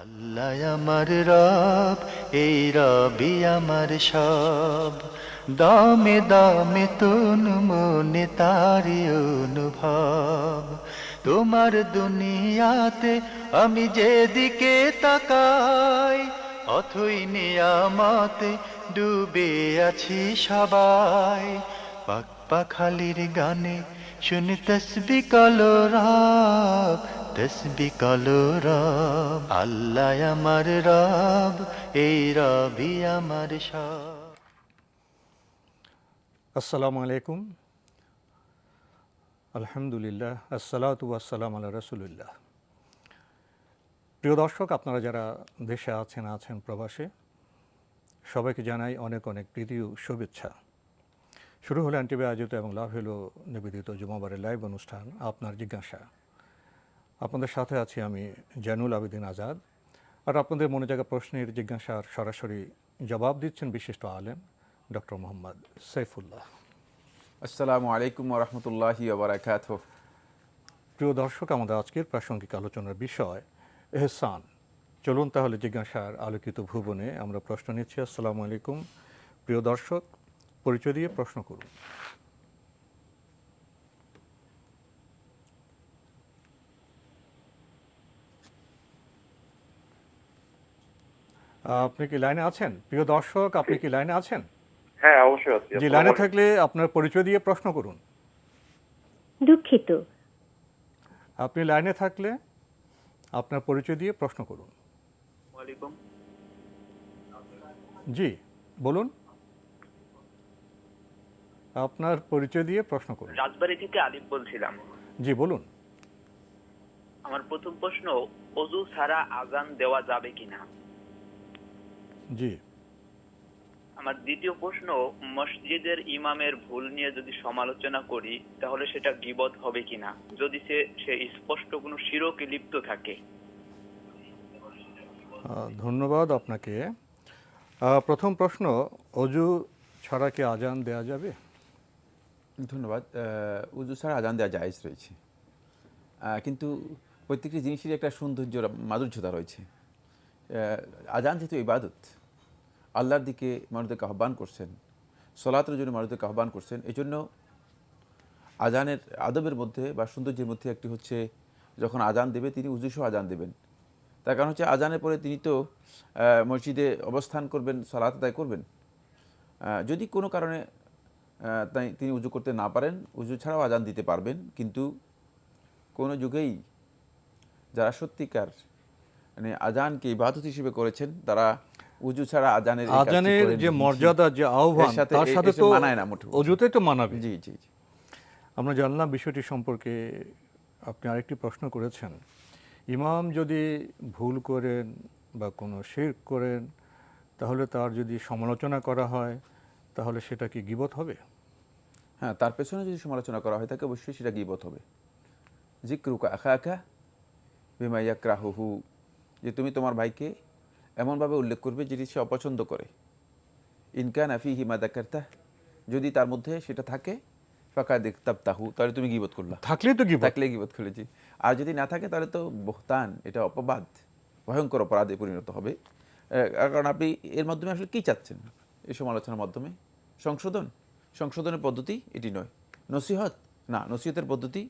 আল্লাহ আমার রব, এই রবি আমার সব। দামে দামে তন মনে তারি অনুভব। তোমার দুনিয়াতে আমি যেদিকে তাকাই, অথই নিয়ামতে ডুবে আছি সবাই। পাক পাখালির গানে শুনি তসবি কলরব, তসবি কলরব। আল্লাহ আমার রব, এই রবি আমার সব। আসসালামু আলাইকুম, আলহামদুলিল্লাহ, আসসালাতু ওয়াসসালাম আলা রাসূলিল্লাহ। প্রিয় দর্শক, আপনারা যারা দেশে আছেন প্রবাসে, সবাইকে জানাই অনেক অনেক প্রীতি ও শুভেচ্ছা। শুরু হলো এনটিভি আয়োজিত এবং লাভ হলো নিবেদিত জুমাবারের লাইভ অনুষ্ঠান আপনার জিজ্ঞাসা। আপনাদের সাথে আছি আমি জানুল আবেদিন আজাদ। আর আপনাদের মনে জাগা প্রশ্নের জিজ্ঞাসার সরাসরি জবাব দিচ্ছেন বিশিষ্ট আলেম ডক্টর মোহাম্মদ সাইফুল্লাহ। আসসালামু আলাইকুম ওয়া রাহমাতুল্লাহি ওয়া বারাকাতুহু। প্রিয় দর্শক, আমাদের আজকের প্রাসঙ্গিক আলোচনার বিষয় এহসান। চলুন তাহলে জিজ্ঞাসার আলোকিত ভুবনে আমরা প্রশ্ন নিচ্ছি। আসসালামু আলাইকুম। প্রিয় দর্শক, পরিচয় দিয়ে প্রশ্ন করুন। আপনি কি লাইনে আছেন? প্রিয় দর্শক, আপনি কি লাইনে আছেন? হ্যাঁ, অবশ্যই আছি। জি, লাইনে থাকলে আপনার পরিচয় দিয়ে প্রশ্ন করুন। দুঃখিত। আপনি লাইনে থাকলে আপনার পরিচয় দিয়ে প্রশ্ন করুন। ওয়ালাইকুম। জি, বলুন। আপনার পরিচয় দিয়ে প্রশ্ন করুন। রাজবাড়ী থেকে আলিফ বলছিলাম। জি, বলুন। আমার প্রথম প্রশ্ন, অজু ছাড়া আজান দেওয়া যাবে কিনা? জি। আমার দ্বিতীয় প্রশ্ন, মসজিদের ইমামের ভুল নিয়ে যদি সমালোচনা করি তাহলে সেটা গীবত হবে কিনা, যদি সে স্পষ্ট কোনো শিরকে লিপ্ত থাকে? ধন্যবাদ আপনাকে। প্রথম প্রশ্ন, অজু ছাড়া কি আজান দেয়া যাবে? ধন্যবাদ। উযু ছাড়া আজান দেওয়া জায়েজ রয়েছে, কিন্তু প্রত্যেকটি জিনিসেরই একটা সৌন্দর্য মাধুর্যতা রয়েছে। আজান যেহেতু ইবাদত, আল্লাহর দিকে মানুষদেরকে আহ্বান করছেন, সলাতের জন্য মানুষদেরকে আহ্বান করছেন, এই জন্য আজানের আদবের মধ্যে বা সৌন্দর্যের মধ্যে একটি হচ্ছে যখন আজান দেবে তিনি উযুসহ আজান দেবেন। তার কারণ হচ্ছে আজানের পরে তিনি তো মসজিদে অবস্থান করবেন, সালাত আদায় করবেন। যদি কোনো কারণে তাই তিনি উযু করতে না পারেন, উযু ছাড়াও আজান দিতে পারবেন, কিন্তু কোনো যুগেই যারা সত্যিকার মানে আজানকে ইবাদত হিসেবে করেছেন তারা উযু ছাড়া আজানের যে মর্যাদা, যে আহ্বান, তার সাথে তো মানায় না মোটেও। অজুতে তো মানাবে। জি জি জি। আমরা জানলাম বিষয়টি সম্পর্কে। আপনি আরেকটি প্রশ্ন করেছেন, ইমাম যদি ভুল করেন বা কোনো শিরক করেন তাহলে তার যদি সমালোচনা করা হয় তাহলে সেটা কি গীবত হবে? হ্যাঁ, তার পেছনে যদি সমালোচনা করা হয় তাকে অবশ্যই সেটা গীবত হবে। যিকরুকা আখাকা বিমা ইয়াকরাহুহু, যে তুমি তোমার ভাইকে এমনভাবে উল্লেখ করবে যেটি সে অপছন্দ করে। ইনকানা ফিহি মা যাকারতা, যদি তার মধ্যে সেটা থাকে, ফাকাদ ইগতাবতাহু, তাহলে তুমি গীবত করলা। থাকলেই তো গীবত। থাকলে গীবত করেছি। আর যদি না থাকে তাহলে তো বহতান, এটা অপবাদ, ভয়ঙ্কর অপরাধে পরিণত হবে। কারণ আপনি এর মাধ্যমে আসলে কী চাচ্ছেন? এই সমালোচনার মাধ্যমে সংশোধনের পদ্ধতি এটি নয়। নসিহত না, নসিহতের পদ্ধতি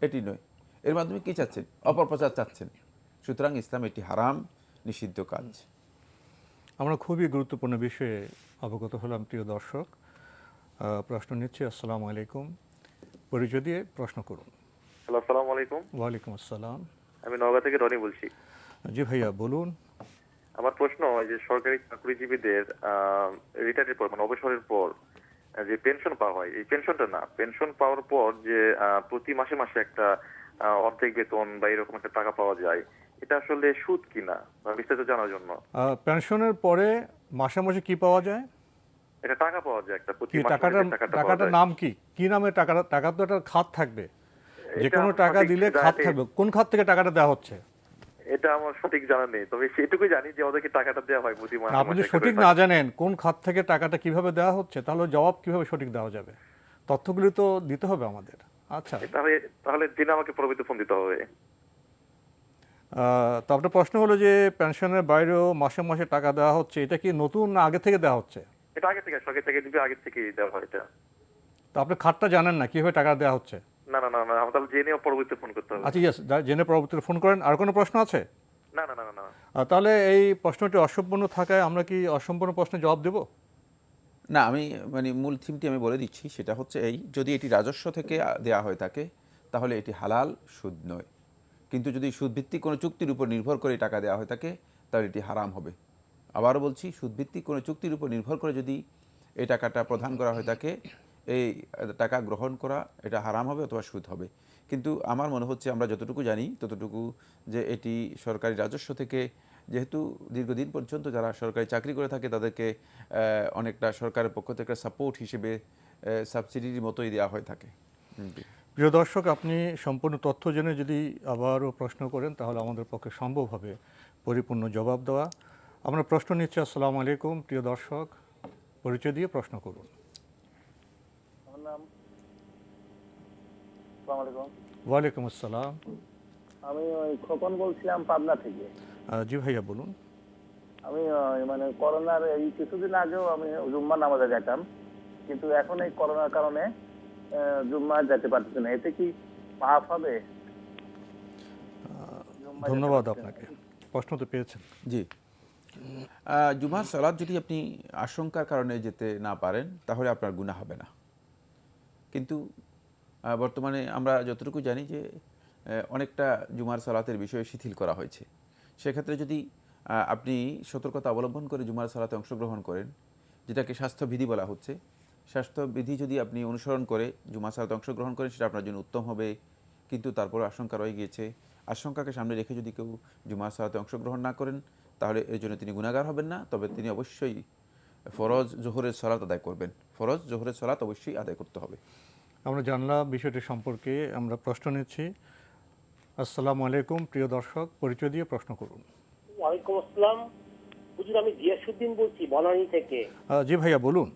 এটি নয়। এর মাধ্যমে কী চাচ্ছেন? অপপ্রচার চাচ্ছেন। সুতরাং ইসলাম এটি হারাম, নিষিদ্ধ কাজ। আমরা খুবই গুরুত্বপূর্ণ বিষয়ে অবগত হলাম। প্রিয় দর্শক, প্রশ্ন নিচ্ছি। আসসালামু আলাইকুম। পরিচয় দিয়ে প্রশ্ন করুন। হ্যালো, আসসালামু আলাইকুম। ওয়ালাইকুম আসসালাম। আমি নওগাঁ থেকে রনি বলছি। জি ভাইয়া, বলুন। আমার প্রশ্ন, যে সরকারি চাকরিজীবীদের রিটায়ারের পর মানে অবসরের পর যে পেনশন পাওয়া হয়, এই পেনশনটা না, পেনশন পাওয়ার পর যে প্রতি মাসে মাসে একটা অর্ধেক বেতন বা এরকম একটা টাকা পাওয়া যায়, এটা আসলে সুদ কিনা বিস্তারিত জানার জন্য। পেনশনের পরে মাসে মাসে কি পাওয়া যায়? এটা টাকা পাওয়া যায় একটা প্রতি কি মাসে টাকাটার যে টাকাটা পাওয়া টাকাটার যায়। নাম কি? কি নামে টাকাটা? টাকা তো একটা খাত থাকবে, যে এটা কোনো আমার টাকা সঠিক দিলে জানা খাত নেই। থাকবে। কোন খাত থেকে টাকাটা দেওয়া হচ্ছে? এটা আমার সঠিক জানা নেই, তবে সেটুকুই জানি যে ওদেরকে টাকাটা দেওয়া হয় প্রতি মাসে আপনি যদি মাসে সঠিক করে। না জানেন কোন খাত থেকে টাকাটা কিভাবে দেওয়া হচ্ছে, তাহলে জবাব কিভাবে সঠিক দেওয়া যাবে? তথ্যগুলি তো দিতে হবে আমাদের। আচ্ছা, তাহলে তাহলে দিনে আমাকে পরবর্তী ফোন দিতে হবে। তো আপনার প্রশ্ন হলো যে পেনশনের বাইরেও মাসে মাসে টাকা দেওয়া হচ্ছে, এটা কি নতুন না আগে থেকে দেওয়া হচ্ছে? এটা আগে থেকে সরকার থেকে দিবে, আগে থেকে দেওয়া হয় এটা। তো আপনি খাতটা জানেন না কিভাবে টাকা দেওয়া হচ্ছে? না না না না, আমার তাহলে জেনে পরবর্তীতে ফোন করতে হবে। আচ্ছা, ইয়েস, জেনে পরবর্তীতে ফোন করেন। আর কোনো প্রশ্ন আছে? না না না না না। তাহলে এই প্রশ্নটি অসম্পূর্ণ থাকায় আমরা কি অসম্পূর্ণ প্রশ্নের জবাব দেব? না, আমি মানে মূল থিমটি আমি বলে দিচ্ছি, সেটা হচ্ছে এই, যদি এটি রাজস্ব থেকে দেয়া হয়ে থাকে তাহলে এটি হালাল, সুদ নয়। কিন্তু যদি সুদভিত্তিক কোনো চুক্তির উপর নির্ভর করে টাকা দেওয়া হয়ে থাকে তাহলে এটি হারাম হবে। আবারও বলছি, সুদভিত্তিক কোনো চুক্তির উপর নির্ভর করে যদি এই টাকাটা প্রদান করা হয়ে থাকে, এই টাকা গ্রহণ করা এটা হারাম হবে অথবা সুদ হবে। কিন্তু আমার মনে হচ্ছে আমরা যতটুকু জানি ততটুকু যে এটি সরকারি রাজস্ব থেকে, যেহেতু দীর্ঘদিন পর্যন্ত যারা সরকারি চাকরি করে থাকে তাদেরকে অনেকটা সরকারের পক্ষ থেকে সাপোর্ট হিসেবে সাবসিডির মতোই দেওয়া হয়ে থাকে। প্রিয় দর্শক, আপনি সম্পূর্ণ তথ্য জেনে যদি আবারও প্রশ্ন করেন তাহলে আমাদের পক্ষে সম্ভব হবে পরিপূর্ণ জবাব দেওয়া। আমরা প্রশ্ন নিচ্ছি। আসসালামু আলাইকুম, প্রিয় দর্শক, পরিচয় দিয়ে প্রশ্ন করুন। আমার নাম, আসসালামু আলাইকুম। ওয়ালাইকুম আসসালাম। আমি ওই খোকন বলছিলাম পাবনা থেকে। জি ভাইয়া বলুন। আমি মানে করোনার এই কিছুদিন আগেও আমি জুম্মার নামাজে যেতাম, কিন্তু এখন এই করোনার কারণে জুম্মা যেতে পারতেছি না। এতে কি পাপ হবে? ধন্যবাদ আপনাকে, প্রশ্ন তো পেয়েছেন। জি, জুমার সালাত যদি আপনি আশঙ্কার কারণে যেতে না পারেন তাহলে আপনার গুনাহ হবে না। কিন্তু বর্তমানে আমরা যতটুকু জানি যে অনেকটা জুমার সালাতের বিষয়ে শিথিল করা হয়েছে। সেক্ষেত্রে যদি আপনি সতর্কতা অবলম্বন করে জুমার সালাতে অংশগ্রহণ করেন, যেটাকে স্বাস্থ্যবিধি বলা হচ্ছে, স্বাস্থ্যবিধি যদি আপনি অনুসরণ করে জুমার সালাতে অংশগ্রহণ করেন সেটা আপনার জন্য উত্তম হবে। কিন্তু তারপর আশঙ্কা রয়ে গিয়েছে, আশঙ্কাকে সামনে রেখে যদি কেউ জুমার সালাতে অংশগ্রহণ না করেন তাহলে এর জন্য তিনি গুনাহগার হবেন না, তবে তিনি অবশ্যই ফরজ জোহরের সালাত আদায় করবেন। ফরজ জোহরের সালাত অবশ্যই আদায় করতে হবে। আমরা জানলাম বিষয়টি সম্পর্কে। আমরা প্রশ্ন নিচ্ছি। আসসালামু আলাইকুম, প্রিয় দর্শক, পরিচয় দিয়ে প্রশ্ন করুন। ওয়ালাইকুম আসসালাম। হুজুর, আমি গিয়াসউদ্দিন বলছি বনানী থেকে। জি ভাইয়া বলুন।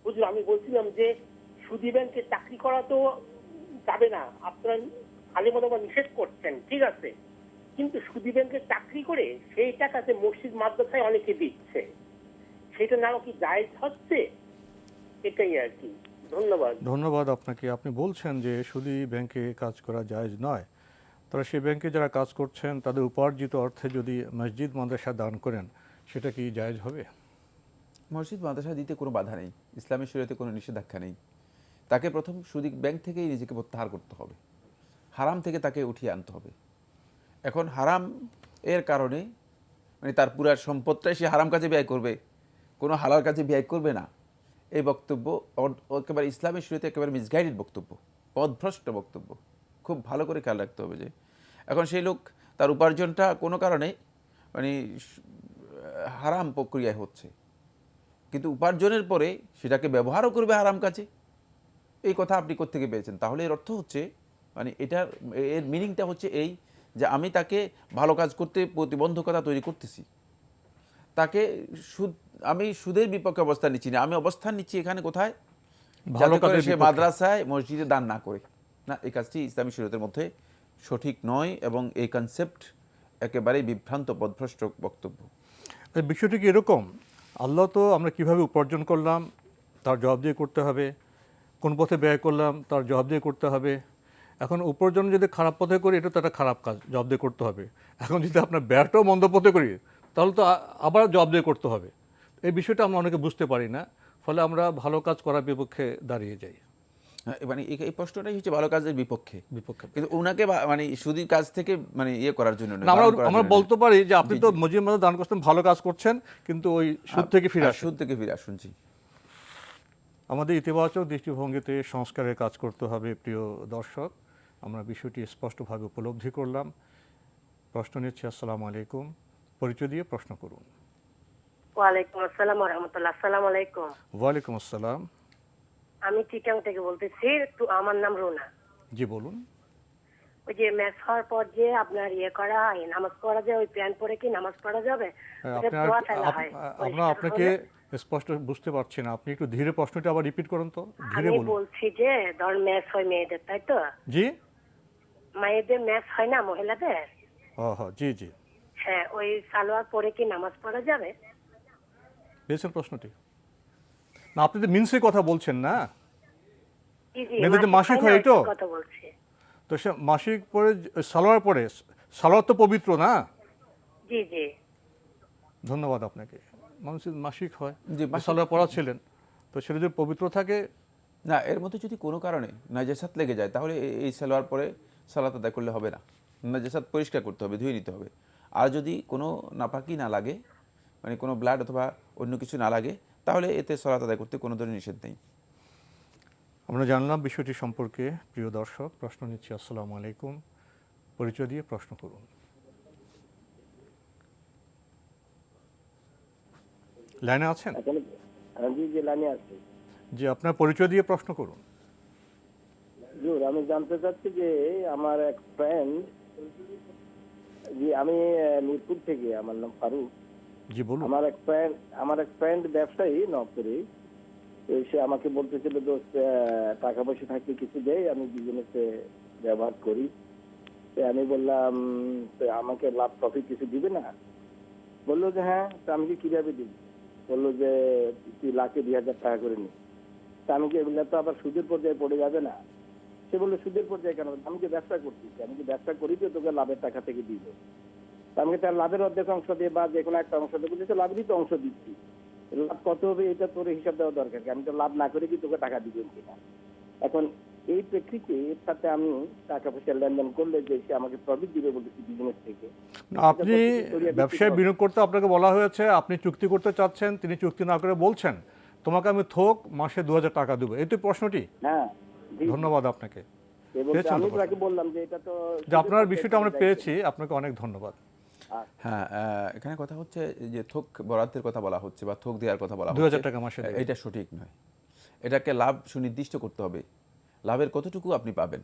হুজুর, আমি বলছিলাম যে সুদী ব্যাংকে চাকরি করা তো যাবে না, আপনারা আলেমওলামা নিষেধ করছেন, ঠিক আছে, কিন্তু সুদী ব্যাংকে চাকরি করে সেই টাকাতে মসজিদ মাদ্রাসায় অনেকে দিচ্ছে, সেটা নাও কি জায়েজ হচ্ছে? এটাই আর কি। ধন্যবাদ। ধন্যবাদ আপনাকে। আপনি বলছেন যে সুদী ব্যাংকে কাজ করা জায়েজ নয়, তারা সেই ব্যাংকে যারা কাজ করছেন তাদের উপার্জিত অর্থে যদি মসজিদ মাদ্রাসা দান করেন সেটা কি জায়েজ হবে? মসজিদ মাদ্রাসা দিতে কোনো বাধা নেই, ইসলামী শরীয়তে কোনো নিষেধাজ্ঞা নেই। তাকে প্রথম সুদী ব্যাংক থেকেই নিজেকে প্রত্যাহার করতে হবে, হারাম থেকে তাকে উঠিয়ে আনতে হবে। এখন হারাম এর কারণে মানে তার পুরা সম্পদটাই সে হারাম কাজে ব্যয় করবে, কোনো হালাল কাজে ব্যয় করবে না, এই বক্তব্য একেবারে ইসলামী শরীয়তে একেবারে মিসগাইডেড বক্তব্য, পথভ্রষ্ট বক্তব্য। খুব ভালো করে খেয়াল রাখতে হবে যে এখন সেই লোক তার উপার্জনটা কোনো কারণে মানে হারাম প্রক্রিয়ায় হচ্ছে, কিন্তু উপার্জনের পরে সেটাকে ব্যবহারও করবে হারাম কাজে। এই কথা আপনি কোত্থেকে পেয়েছেন? তাহলে এর অর্থ হচ্ছে মানে এর মিনিংটা হচ্ছে এই যে আমি তাকে ভালো কাজ করতে প্রতিবন্ধকতা তৈরি করতেছি, তাকে আমি সুদের বিপক্ষে অবস্থান নিচ্ছি না, আমি অবস্থান নিচ্ছি এখানে কোথায়, যাতে করে সে মাদ্রাসায় মসজিদে দান না করে। না, এই কাজটি ইসলামী শরীয়তের মধ্যে সঠিক নয় এবং এই কনসেপ্ট একেবারেই বিভ্রান্ত পথভ্রষ্ট বক্তব্য। বিষয়টি কি এরকম, আল্লাহ তো আমরা কিভাবে উপার্জন করলাম তার জবাব দিয়ে করতে হবে, কোন পথে ব্যয় করলাম তার জবাব দিয়ে করতে হবে। এখন উপার্জন যদি খারাপ পথে করি এটা তো একটা খারাপ কাজ, জবাব দিয়ে করতে হবে। এখন যদি আপনার ব্যয়টাও মন্দ পথে করি তাহলে তো আবার জবাব দিয়ে করতে হবে। এই বিষয়টা আমরা অনেকে বুঝতে পারি না, ফলে আমরা ভালো কাজ করার বিপক্ষে দাঁড়িয়ে যাই। মানে এই প্রশ্নটাই হচ্ছে ভালো কাজের বিপক্ষে, কিন্তু ওনাকে মানে সুদীর কাজ থেকে মানে ইয়ে করার জন্য আমরা বলতে পারি যে আপনি তো মসজিদ মাদ্রাসা দান করছেন, ভালো কাজ করছেন, কিন্তু ওই সুদ থেকে ফিরে আসুন। জি, আমাদের ইতিবাচক দৃষ্টিভঙ্গিতে সংস্কারের কাজ করতে হবে। প্রিয় দর্শক, আমরা বিষয়টি স্পষ্টভাবে উপলব্ধি করলাম। প্রশ্ন নিচ্ছি। আসসালামু আলাইকুম, পরিচয় দিয়ে প্রশ্ন করুন। ওয়ালাইকুম আসসালাম ওয়া রাহমাতুল্লাহ। আসসালামু আলাইকুম। ওয়ালাইকুম আসসালাম। আমি চিটাং থেকে বলতেছি, তো আমার নাম রুনা। জি বলুন। ওই যে ম্যাচ হওয়ার পর যে আপনার করা হয়, নামাজ পড়া যায়, ওই প্যান্ট পরে কি নামাজ পড়া যাবে? আমরা আপনাকে স্পষ্ট বুঝতে পারছি না, আপনি একটু ধীরে প্রশ্নটা আবার রিপিট করুন তো। ধীরে বলুন। আমি বলছি যে ধর ম্যাচ হয় মেয়েদের, তাই তো? জি, মায়েদের ম্যাচ হয় না মহিলাদের, ও হ্যাঁ, জি জি, হ্যাঁ, ওই সালোয়ার পরে কি নামাজ পড়া যাবে? পেয়েছেন প্রশ্নটি? না, আপনি তো মিন্সের কথা বলছেন না, জি জি, মেয়েদের মাসিক হয় হয় না, এই তো, ওইটার কথা বলছি। তো সে মাসিক পরে সালোয়ার পরে, সালোয়ার তো পবিত্র না। জি জি। ধন্যবাদ আপনাকে। মানুষের মাসিক হয়, জি, মাসিক- সালোয়ার পরা ছিলেন, তো সেটা যদি পবিত্র থাকে, না, এর মধ্যে যদি কোনো কারণে নাজাসাত লেগে যায় তাহলে এই সালোয়ার পরে সালাত আদায় করলে হবে না। নাজাসাত পরিষ্কার করতে হবে, ধুয়ে নিতে হবে। আর যদি কোনো নাপাকি না লাগে, মানে কোনো ব্লাড অথবা অন্য কিছু না লাগে, তাহলে এতে সালাত আদায় করতে কোনো ধরনের নিষেধ নেই। আমরা জানলাম বিষয়টি সম্পর্কে। প্রিয় দর্শক, প্রশ্ন নিচ্ছি। আসসালামু আলাইকুম, পরিচয় দিয়ে প্রশ্ন করুন। লাইনে আছেন? জি জি, লাইনে আছি। জি, আপনার পরিচয় দিয়ে প্রশ্ন করুন। জুর, আমি জানতে চাচ্ছি যে আমার এক ফ্রেন্ড, জি আমি মিরপুর থেকে, আমার নাম ফারুক। জি বলুন। আমার এক ফ্রেন্ড ব্যবসায়ী নবপুরি। তো সে আমাকে বলতেছিল, দোস্ত টাকা পয়সা থাকলে কিছু দেয়, আমি বিজনেসে ব্যবহার করি। তো আমি বললাম, তো আমাকে লাভ প্রফিট কিছু দিবে না? বললো যে হ্যাঁ। তো আমি কি কিভাবে দিব? বললো যে তুই লাখে 2,000 টাকা করে নি। তা আমি কি এগুলো তো আবার সুদের পর্যায়ে পড়ে যাবে না? সে বললো, সুদের পর্যায়ে কেন? আমি কি ব্যবসা করতেছি, আমি কি ব্যবসা করি তো তোকে লাভের টাকা থেকে দিব। আমি তার লাভের অর্ধেক অংশ দিয়ে বা যে কোনো একটা অংশ দিয়ে বলতেছে, লাভেরই তো অংশ দিচ্ছি, লাভ কত হবে এটা তোর হিসাব দেওয়া দরকার কি? আমি তো লাভ না করে কি তোকে টাকা দিবেন কিনা? এখন এই প্রেক্ষিতে এর সাথে আমি টাকা পয়সা লেনদেন করলে যে সে আমাকে প্রফিট দিবে বলতেছি বিজনেস থেকে। আপনি ব্যবসায় বিনিয়োগ করতে আপনাকে বলা হয়েছে, আপনি চুক্তি করতে চাচ্ছেন, তিনি চুক্তি না করে বলছেন তোমাকে আমি থোক মাসে 2,000 টাকা দেবো, এই তো প্রশ্নটি। হ্যাঁ, জি। ধন্যবাদ আপনাকে। সে বলছে, পেয়েছেন তো আমি প্রশ্ন? তাকে বললাম যে এটা তো যে আপনার বিষয়টা আমরা পেয়েছি, আপনাকে অনেক ধন্যবাদ। হ্যাঁ, এখানে কথা হচ্ছে যে থোক বরাদ্দের কথা বলা হচ্ছে বা থোক দেওয়ার কথা বলা 2,000 হচ্ছে, টাকা মাসে দেবে। এটা সঠিক নয়। এটাকে লাভ সুনির্দিষ্ট করতে হবে। লাভের কতটুকু আপনি পাবেন,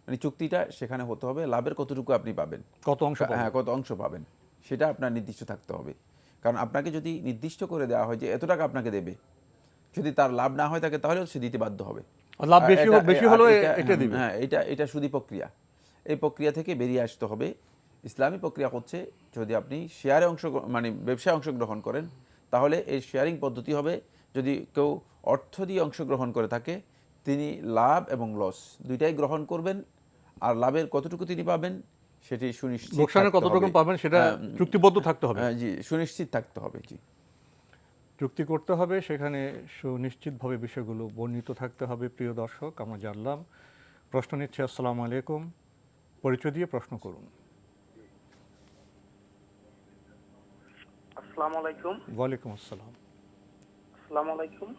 মানে চুক্তিটা সেখানে হতে হবে, লাভের কতটুকু আপনি পাবেন, কত অংশ পাবেন? হ্যাঁ, কত অংশ পাবেন, সেটা আপনার নির্দিষ্ট থাকতে হবে। কারণ আপনাকে যদি নির্দিষ্ট করে দেওয়া হয় যে এত টাকা আপনাকে দেবে, যদি তার লাভ না হয় থাকে তাহলেও সে দিতে বাধ্য হবে। আর লাভ বেশি এটা- বেশি আর হলেও এটা- এটা দিবে। হ্যাঁ, এটা সুদি প্রক্রিয়া। এই প্রক্রিয়া থেকে বেরিয়ে আসতে হবে। ইসলামী প্রক্রিয়া হচ্ছে, যদি আপনি শেয়ারে মানে ব্যবসায় অংশগ্রহণ করেন, তাহলে এই শেয়ারিং পদ্ধতি হবে, যদি কেউ অর্থ দিয়ে অংশগ্রহণ করে থাকে, তিনি লাভ এবং লস দুইটাই গ্রহণ করবেন। আর লাভের কতটুকু তিনি পাবেন সেটি সুনিশ্চিত লোকসানের থাকতে কতটুকু হবে। পাবেন সেটা চুক্তিবদ্ধ থাকতে হবে। জি, সুনিশ্চিত থাকতে হবে। জি, চুক্তি করতে হবে, সেখানে সুনিশ্চিতভাবে বিষয়গুলো বর্ণিত থাকতে হবে। প্রিয় দর্শক, আমরা জানলাম। প্রশ্ন নিচ্ছে। আসসালামু আলাইকুম, পরিচয় দিয়ে প্রশ্ন করুন। আসসালামু আলাইকুম। ওয়ালাইকুম আসসালাম। আসসালামু আলাইকুম।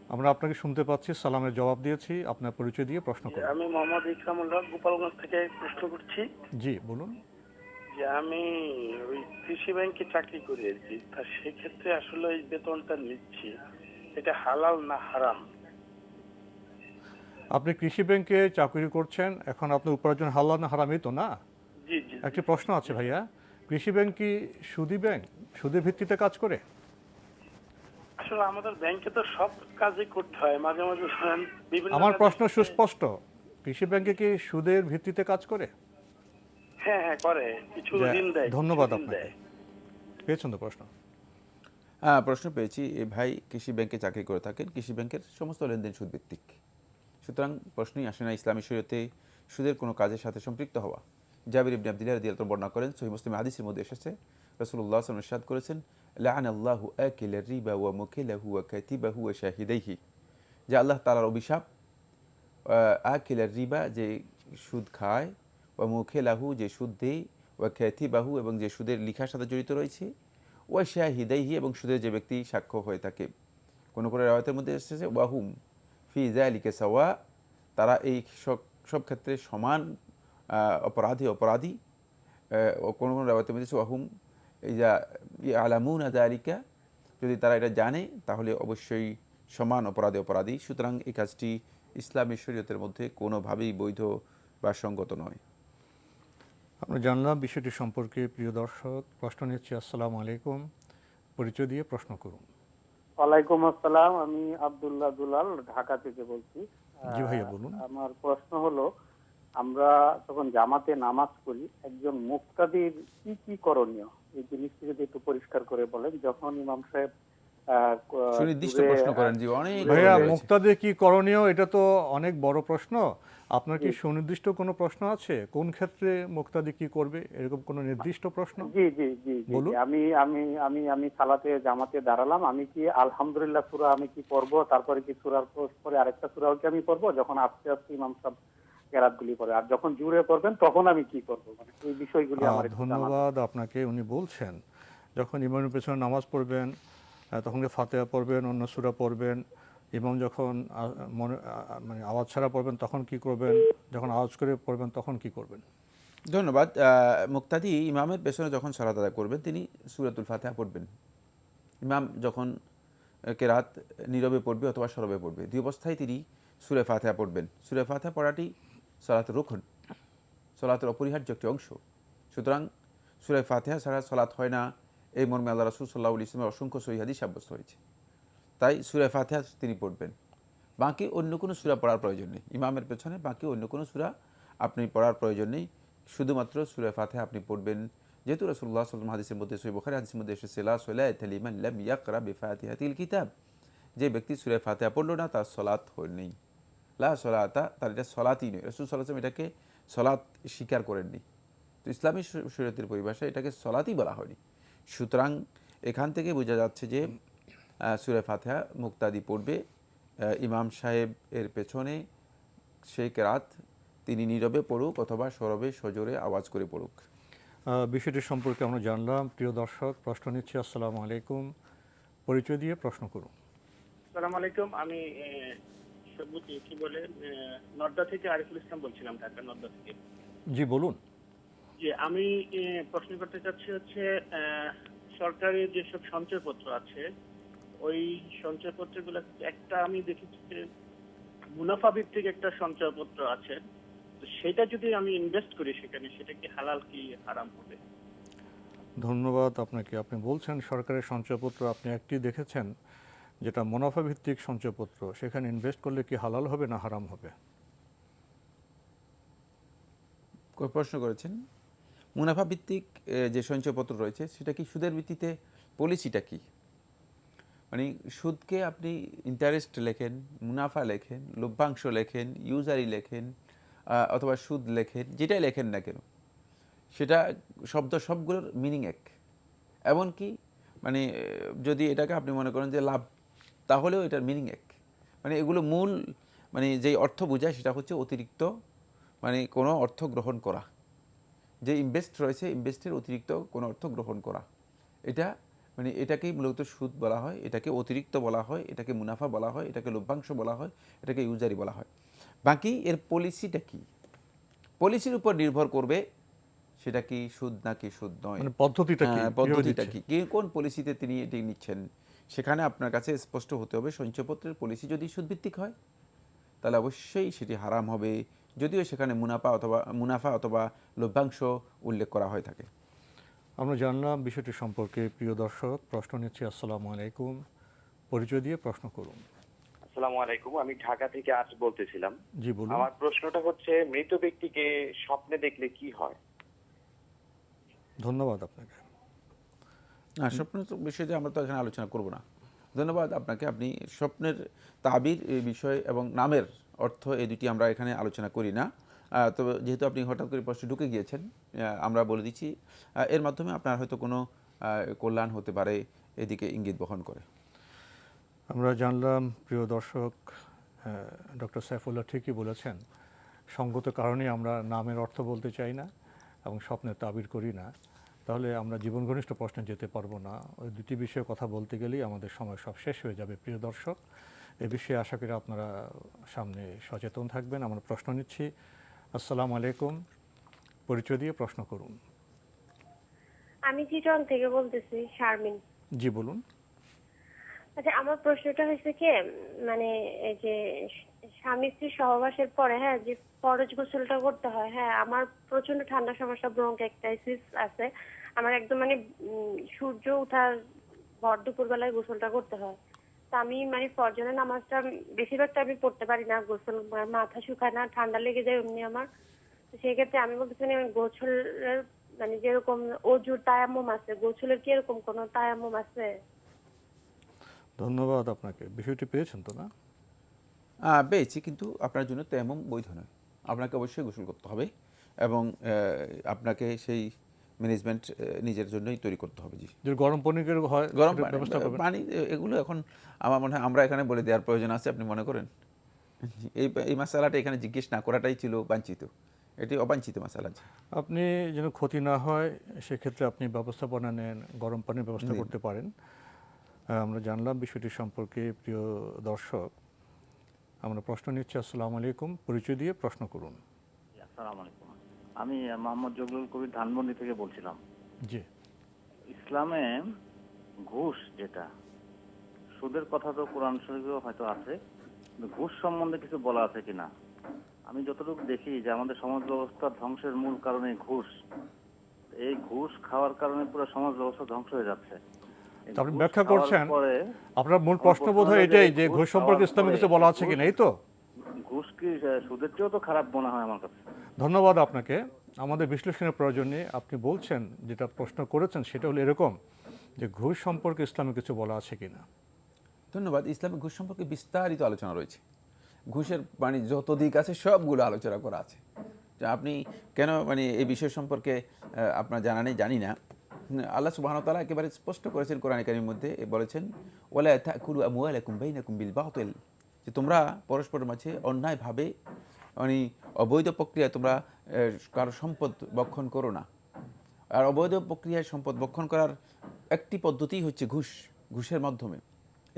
আমরা আপনাকে শুনতে পাচ্ছি, সালামের জবাব দিয়েছি, আপনার পরিচয় দিয়ে প্রশ্ন করুন। আমি মোহাম্মদ ইকরামুল হক, গোপালগঞ্জ থেকে প্রশ্ন করছি। জি বলুন। যে আমি ওই কৃষি ব্যাংকে চাকরি করি আর কি, তা সেক্ষেত্রে আসলে ওই বেতনটা নিচ্ছি, এটা হালাল না হারাম? আপনি কৃষি ব্যাংকে চাকরি করছেন, এখন আপনার উপার্জন হালাল না হারামই তো না? জি জি। একটি প্রশ্ন আছে ভাইয়া, কৃষি ব্যাংক কি সুদি ব্যাংক, সুদের ভিত্তিতে কাজ করে? আসলে আমাদের ব্যাংকে তো সব কাজই করতে হয়, মাঝে মাঝে ধরেন বিভিন্ন আমার কাজে প্রশ্ন করতে হয়। সুস্পষ্ট, কৃষি ব্যাংকে কি সুদের ভিত্তিতে কাজ করে? হ্যাঁ হ্যাঁ করে, কিছু ঋণ দেয়। ধন্যবাদ কিছু ঋণ আপনাকে। দেয়। পেয়েছেন তো প্রশ্ন? হ্যাঁ, প্রশ্ন পেয়েছি। এই ভাই কৃষি ব্যাংকে চাকরি করে থাকেন, কৃষি ব্যাংকের সমস্ত লেনদেন সুদভিত্তিক। সুতরাং প্রশ্নই আসে না ইসলামী শরীয়তে সুদের কোনো কাজের সাথে সম্পৃক্ত হওয়া। জাবির ইবনে আব্দুল্লাহ রাদিয়াল্লাহু আনহু বর্ণনা করেন, সহিহ মুসলিম হাদিসের মধ্যে এসেছে, রাসূলুল্লাহ সাল্লাল্লাহু আলাইহি ওয়াসাল্লাম ইরশাদ করেছেন, লা'নাল্লাহু আকিলার রিবা ওয়া মুকিলাহু ওয়া কাতিবাহু ওয়া শাহিদাইহি, যে আল্লাহ তাআলার অভিশাপ আকিলার রিবা, যে সুদ খায়, ওয়া মুকিলাহু, যে সুদ দেয়, ওয়া কাতিবাহু, এবং যে সুদের লিখার সাথে জড়িত রয়েছে, ওয়া শাহিদাইহি, এবং সুদের যে ব্যক্তি সাক্ষ্য হয়ে থাকে। কোনো কোনো রাওয়ায়াতের মধ্যে এসেছে ওয়াহুম ফি যালিকা সাওয়া, তারা এই সব ক্ষেত্রে সমান অপরাধী। কোনো কোনো রাওয়ায়াতের মধ্যে ওয়াহুম ইযা ইয়ালামুনা যালিকা, যদি তারা এটা জানে তাহলে অবশ্যই সমান অপরাধী। সুতরাং এই কাজটি ইসলামী শরীয়তের মধ্যে কোনোভাবেই বৈধ বা সঙ্গত নয়। আমরা জানলাম বিষয়টি সম্পর্কে। প্রিয় দর্শক, প্রশ্ন নিচ্ছি। আসসালামু আলাইকুম, পরিচয় দিয়ে প্রশ্ন করুন। ওয়ালাইকুম আসসালাম, আমি আব্দুল্লাহ দুলাল ঢাকা থেকে বলছি। জি ভাইয়া বলুন। আমার প্রশ্ন হলো, আমরা যখন জামাতে নামাজ পড়ি একজন মুক্তাদির কি কি করণীয় এই জিনিসটি যদি একটু পরিষ্কার করে বলেন। যখন ইমাম সাহেব সুনির্দিষ্ট প্রশ্ন করেন জি, অনেক ভাইয়া রয়েছে। মুক্তাদি কি করণীয়, এটা তো অনেক বড় প্রশ্ন। আপনার কি সুনির্দিষ্ট কোনো প্রশ্ন আছে? কোন ক্ষেত্রে মুক্তাদি কি করবে, এরকম কোনো নির্দিষ্ট প্রশ্ন? জি জি জি জি বলুন। আমি আমি আমি আমি সালাতে জামাতে দাঁড়ালাম, আমি কি আলহামদুলিল্লাহ সূরা আমি কি পড়বো, তারপরে কি সূরার পরে আরেকটা সূরাও কি আমি পড়বো যখন আস্তে আস্তে ইমাম সাহেব কেরাতগুলি পড়ে, আর যখন জুড়ে পড়বেন তখন আমি কি করবো, মানে এই বিষয়গুলি আমার একটু জানা ধন্যবাদ আপনাকে। উনি বলছেন যখন ইমামের পেছনে নামাজ পড়বেন তখন ফাতিহা পড়বেন, অন্য সূরা পড়বেন। ইমাম যখন মানে আওয়াজ ছাড়া পড়বেন তখন কি করবেন, যখন আওয়াজ করে পড়বেন তখন কি করবেন? ধন্যবাদ। মুক্তাদি ইমামের পেছনে যখন সালাত আদায় করবেন তিনি সূরাতুল ফাতিহা পড়বেন। ইমাম যখন কেরাত নীরবে পড়বে অথবা সরবে পড়বে, দুই অবস্থায় তিনি সূরা ফাতিহা পড়বেন। সূরা ফাতিহা পড়াটি সালাতের রুকন, সালাতের অপরিহার্য একটি অংশ। সুতরাং সূরা ফাতিহা ছাড়া সালাত হয় না, এই মর্মে আল্লাহ রাসূল সাল্লাল্লাহু আলাইহি ওয়াসাল্লামের অসংখ্য সহিহ হাদিস সাব্যস্ত হয়েছে। তাই সূরা ফাতিহা তিনি পড়বেন, বাকি অন্য কোনো সূরা পড়ার প্রয়োজন নেই। ইমামের পেছনে বাকি অন্য কোনো সূরা আপনি পড়ার প্রয়োজন নেই, শুধুমাত্র সূরা ফাতিহা আপনি পড়বেন। যেহেতু রাসূলুল্লাহ সাল্লাল্লাহু আলাইহি ওয়াসাল্লাম হাদিসের মধ্যে, সহিহ বুখারী হাদিসের মধ্যে এসেছে, লা সালাতা লিমান লাম ইয়াকরা বিফাতিহাতিল কিতাব, যে ব্যক্তি সূরা ফাতিহা পড়ল না তার সালাত নেই। লা সালাতা, তার এটা সালাতই নয়। রাসূল সাল্লাল্লাহু আলাইহি ওয়াসাল্লাম এটাকে সালাত স্বীকার করেননি, তো ইসলামী শরীয়তের পরিভাষায় এটাকে সালাতই বলা হয়নি। সুতরাং এখান থেকে বোঝা যাচ্ছে যে সূরা ফাতিহা মুক্তাদি পড়বে, ইমাম সাহেব এর পেছনে সেই কেরাত তিনি নীরবে পড়ুক অথবা সরবে সজোরে আওয়াজ করে পড়ুক। বিষয়টি সম্পর্কে আমরা জানলাম। প্রিয় দর্শক, প্রশ্ন নিচ্ছি। আসসালামু আলাইকুম, পরিচয় দিয়ে প্রশ্ন করুন। আসসালামু আলাইকুম, আমি কি বলে নর্দা থেকে আরিফুল ইসলাম বলছিলাম, ঢাকা নর্দা থেকে। জি বলুন। যে আমি প্রশ্ন করতে চাচ্ছি হচ্ছে সরকারি যেসব সঞ্চয়পত্র আছে ওই সঞ্চয়পত্রগুলো একটা আমি দেখেছি যে মুনাফা ভিত্তিক একটা সঞ্চয়পত্র আছে, তো সেটা যদি আমি ইনভেস্ট করি সেখানে, সেটা কি হালাল কি হারাম হবে? ধন্যবাদ আপনাকে। আপনি বলছেন সরকারের সঞ্চয়পত্র আপনি একটি দেখেছেন যেটা মুনাফা ভিত্তিক সঞ্চয়পত্র, সেখানে ইনভেস্ট করলে কি হালাল হবে না হারাম হবে? প্রশ্ন করেছেন মুনাফা ভিত্তিক যে সঞ্চয়পত্র রয়েছে সেটা কি সুদের ভিত্তিতে, পলিসিটা কি? মানে সুদকে আপনি ইন্টারেস্ট লেখেন, মুনাফা লেখেন, লভ্যাংশ লেখেন, ইউজারি লেখেন অথবা সুদ লেখেন, যেটাই লেখেন না কেন সেটা সবগুলোর মিনিং এক। এমনকি মানে যদি এটাকে আপনি মনে করেন যে লাভ, তাহলেও এটার মিনিং এক। মানে এগুলো মূল মানে যেই অর্থ বোঝায় সেটা হচ্ছে অতিরিক্ত মানে কোনো অর্থ গ্রহণ করা, যে ইনভেস্ট রয়েছে ইনভেস্টের অতিরিক্ত কোনো অর্থ গ্রহণ করা, এটা মানে এটাকেই মূলত সুদ বলা হয়, এটাকে অতিরিক্ত বলা হয়, এটাকে মুনাফা বলা হয়, এটাকে লভ্যাংশ বলা হয়, এটাকে ইউজারি বলা হয়। বাকি এর পলিসিটা কি, পলিসির উপর নির্ভর করবে সেটা কি সুদ নাকি সুদ নয়, মানে পদ্ধতিটা কি, পদ্ধতিটা কি, কোন পলিসিতে তিনি এটি নিচ্ছেন, সেখানে আপনার কাছে স্পষ্ট হতে হবে। সঞ্চয়পত্রের পলিসি যদি সুদভিত্তিক হয় তাহলে অবশ্যই সেটি হারাম হবে, যদিও সেখানে মুনাফা অথবা লভ্যাংশ উল্লেখ করা হয়ে থাকে। আমরা জানলাম বিষয়টি সম্পর্কে। প্রিয় দর্শক, প্রশ্ন নিচ্ছি। আসসালামু আলাইকুম, পরিচয় দিয়ে প্রশ্ন করুন। আসসালামু আলাইকুম, আমি ঢাকা থেকে আজ বলতেছিলাম। জি বলুন। আমার প্রশ্নটা হচ্ছে মৃত ব্যক্তিকে স্বপ্নে দেখলে কি হয়? ধন্যবাদ আপনাকে। স্বপ্নের বিষয়ে আমরা তো এখানে আলোচনা করব না। ধন্যবাদ আপনাকে। আপনি স্বপ্নের তাবির এই বিষয় এবং নামের অর্থ এই দুটি আমরা এখানে আলোচনা করি না। তবে যেহেতু আপনি হঠাৎ করে প্রশ্নে ঢুকে গিয়েছেন, আমরা বলে দিচ্ছি এর মাধ্যমে আপনার হয়তো কোনো কল্যাণ হতে পারে, এদিকে ইঙ্গিত বহন করে। আমরা জানলাম প্রিয় দর্শক, ডক্টর সাইফুল্লাহ ঠিকই বলেছেন, সঙ্গত কারণে আমরা নামের অর্থ বলতে চাই না এবং স্বপ্নের তাবির করি না, তাহলে আমরা জীবন ঘনিষ্ঠ প্রশ্নে যেতে পারবো না। ওই দুটি বিষয়ে কথা বলতে গেলেই আমাদের সময় সব শেষ হয়ে যাবে। প্রিয় দর্শক, এ বিষয়ে আশা করি আপনারা সামনে সচেতন থাকবেন। আমরা প্রশ্ন নিচ্ছি। আসসালামু আলাইকুম, পরিচয় দিয়ে প্রশ্ন করুন। আমি চিটন থেকে বলতেছি, শারমিন। জি বলুন। আচ্ছা, আমার প্রশ্নটা হয়েছে কি, মানে এই যে স্বামী স্ত্রী সহবাসের পরে হ্যাঁ যে ফরজ গোসলটা করতে হয়, হ্যাঁ আমার প্রচন্ড ঠান্ডা সমস্যা, ব্রঙ্কাইটিস আছে আমার একদম, মানে সূর্য ওঠার ভর দুপুর বেলায় গোসলটা করতে হয়। তা আমি মানে ফজরের নামাজটা বেশিরভাগটা আমি পড়তে পারি না, গোসল মাথা শুকায় না, ঠান্ডা লেগে যায় এমনি আমার। তো সেক্ষেত্রে আমি বলতেছি গোসলের মানে যেরকম অজুর তায়াম্মুম আছে, গোসলের কি এরকম কোনো তায়াম্মুম আছে? ধন্যবাদ আপনাকে। বিষয়টি পেয়েছেন তো না? পেয়েছি, কিন্তু আপনার জন্য তেমন বৈধ নয়। আপনাকে অবশ্যই গোসল করতে হবে এবং আপনাকে সেই ম্যানেজমেন্ট নিজের জন্যই তৈরি করতে হবে। জি, যে গরম পানির হয় গরম সেটার ব্যবস্থা করবেন। পানি এগুলো এখন আমার মনে হয় আমরা এখানে বলে দেওয়ার প্রয়োজন আছে, আপনি মনে করেন? এই মশালাটা এখানে জিজ্ঞেস না করাটাই ছিল বাঞ্ছিত, এটি অবাঞ্ছিত মশালা। আপনি যেন ক্ষতি না হয় সেক্ষেত্রে আপনি ব্যবস্থাপনা নেন, গরম পানির ব্যবস্থা জি। করতে পারেন। আমরা জানলাম বিষয়টি সম্পর্কে। প্রিয় দর্শক, আমরা প্রশ্ন নিচ্ছি। আসসালামু আলাইকুম, পরিচয় দিয়ে প্রশ্ন করুন। আসসালামু আলাইকুম, আমি মোহাম্মদ জগলুল কবির ধানমন্ডি থেকে বলছিলাম। জি। ইসলামে ঘুষ যেটা, সুদের কথা তো কোরআন শরীফেও হয়তো আছে, কিন্তু ঘুষ সম্বন্ধে কিছু বলা আছে কিনা? আমি যতটুকু দেখি যে আমাদের সমাজ ব্যবস্থা ধ্বংসের মূল কারণ এই ঘুষ। এই ঘুষ খাওয়ার কারণে পুরো সমাজ ব্যবস্থা ধ্বংস হয়ে যাচ্ছে। আপনি ব্যাখ্যা করছেন, আপনার মূল প্রশ্ন বোধ হয় এটাই যে ঘুষ সম্পর্কে ইসলামে কিছু বলা আছে কিনা, এই তো? ঘুষ কি সুদের চেয়েও তো খারাপ মনে হয় আমার কাছে। ধন্যবাদ আপনাকে। আমাদের বিশ্লেষণের প্রয়োজন নেই। আপনি বলছেন, যেটা প্রশ্ন করেছেন সেটা হলো এরকম যে ঘুষ সম্পর্কে ইসলামে কিছু বলা আছে কিনা। ধন্যবাদ। ইসলামে ঘুষ সম্পর্কে বিস্তারিত আলোচনা রয়েছে। ঘুষের মানে যত দিক আছে সবগুলো আলোচনা করা আছে। আপনি কেন মানে এই বিষয় সম্পর্কে আপনার জানা নেই জানি না। আল্লাহ সুবহানাহু ওয়া তাআলা একেবারে স্পষ্ট করেছেন কোরআন কারীমের মধ্যে, বলেছেন ওয়ালা তাকুলু আমওয়ালাকুম বাইনাকুম বিল বাতিল, যে তোমরা পরস্পরের মাঝে অন্যায়ভাবে মানে অবৈধ প্রক্রিয়ায় তোমরা কারো সম্পদ ভক্ষণ করো না। আর অবৈধ প্রক্রিয়ায় সম্পদ ভক্ষণ করার একটি পদ্ধতি হচ্ছে ঘুষ, ঘুষের মাধ্যমে।